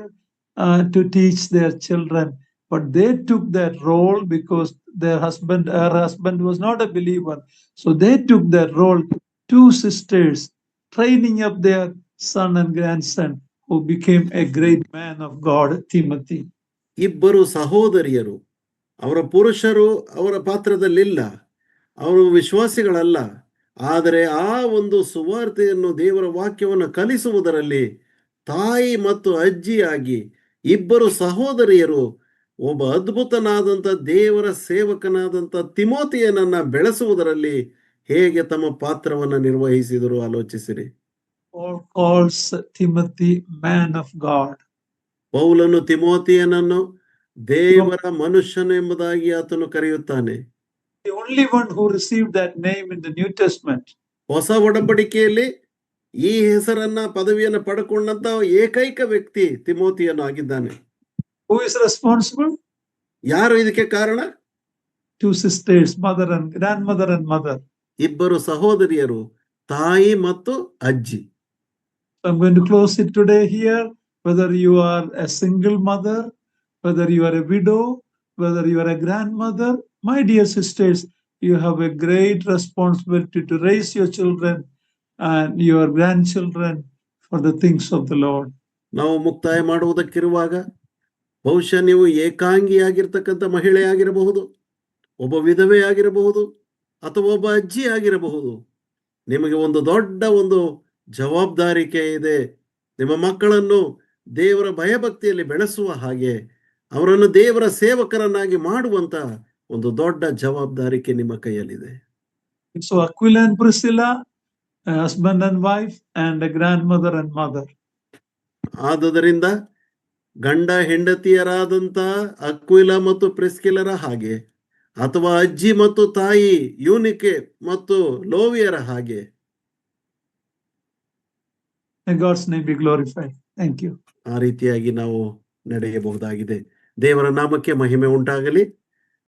to teach their children, but they took that role because her husband was not a believer. So they took that role. 2 sisters training up their son and grandson who became a great man of God, Timothy. ಇಬ್ಬರು ಸಹೋದರಿಯರು, ಅವರ ಪುರುಷರು ಅವರ ಪಾತ್ರದಲ್ಲಿಲ್ಲ, ಅವರು ವಿಶ್ವಾಸಿಗಳಲ್ಲ. ಆದರೆ ಆ ಒಂದು ಸುವಾರ್ತೆಯನ್ನು, ದೇವರ ವಾಕ್ಯವನ್ನು ಕಲಿಸುವುದರಲ್ಲಿ ತಾಯಿ ಮತ್ತು ಅಜ್ಜಿಯಾಗಿ ಇಬ್ಬರು ಸಹೋದರಿಯರು ಒಬ್ಬ ಅದ್ಭುತನಾದಂಥ ದೇವರ ಸೇವಕನಾದಂಥ ತಿಮೋಥಿಯನನ್ನ ಬೆಳೆಸುವುದರಲ್ಲಿ ಹೇಗೆ ತಮ್ಮ ಪಾತ್ರವನ್ನು ನಿರ್ವಹಿಸಿದರು ಆಲೋಚಿಸಿರಿ. Paul calls Timothy man of God. ಪೌಲನು ತಿಮೋಥಿಯನನ್ನು ದೇವರ ಮನುಷ್ಯನು ಎಂಬುದಾಗಿ ಆತನು ಕರೆಯುತ್ತಾನೆ. The only one who received that name in the New Testament. ಹೊಸ ಒಡಂಬಡಿಕೆಯಲ್ಲಿ ಈ ಹೆಸರನ್ನ ಪದವಿಯನ್ನು ಪಡೆಕೊಂಡಂತ ಏಕೈಕ ವ್ಯಕ್ತಿ ತಿಮೋಥಿಯನು ಆಗಿದ್ದಾನೆ. Who is responsible? ಯಾರು ಇದಕ್ಕೆ ಕಾರಣ? 2 sisters, mother and grandmother and mother. ಇಬ್ಬರು ಸಹೋದರಿಯರು, ತಾಯಿ ಮತ್ತು ಅಜ್ಜಿ. I'm going to close it today here. Whether you are a single mother, whether you are a widow, whether you are a grandmother, my dear sisters, you have a great responsibility to raise your children and your grandchildren for the things of the Lord. ನಾವು ಮುಕ್ತಾಯ ಮಾಡುವುದಕ್ಕಿರುವಾಗ ಬಹುಶಃ ನೀವು ಏಕಾಂಗಿಯಾಗಿರ್ತಕ್ಕಂಥ ಮಹಿಳೆ ಆಗಿರಬಹುದು, ಒಬ್ಬ ವಿಧವೆ ಆಗಿರಬಹುದು, ಅಥವಾ ಒಬ್ಬ ಅಜ್ಜಿ ಆಗಿರಬಹುದು. ನಿಮಗೆ ಒಂದು ದೊಡ್ಡ ಒಂದು ಜವಾಬ್ದಾರಿಕೆ ಇದೆ. ನಿಮ್ಮ ಮಕ್ಕಳನ್ನು ದೇವರ ಭಯಭಕ್ತಿಯಲ್ಲಿ ಬೆಳೆಸುವ ಹಾಗೆ ಅವರನ್ನು ದೇವರ ಸೇವಕರನ್ನಾಗಿ ಮಾಡುವಂತ ಒಂದು ದೊಡ್ಡ ಜವಾಬ್ದಾರಿಕೆ ನಿಮ್ಮ ಕೈಯಲ್ಲಿದೆ. So Aquila and Priscilla, a husband and wife, and a grandmother and mother. ಆದುದರಿಂದ ಗಂಡ ಹೆಂಡತಿಯರಾದಂತ ಅಕ್ವಿಲ ಮತ್ತು ಪ್ರಿಸ್ಕಿಲರ ಹಾಗೆ, ಅಥವಾ ಅಜ್ಜಿ ಮತ್ತು ತಾಯಿ ಯೂನಿಕೆ ಮತ್ತು ಲೋವಿಯರ ಹಾಗೆ May God's name be glorified. Thank you. ಆ ರೀತಿಯಾಗಿ ನಾವು ನಡೆಯಬಹುದಾಗಿದೆ. ದೇವರ ನಾಮಕ್ಕೆ ಮಹಿಮೆ ಉಂಟಾಗಲಿ.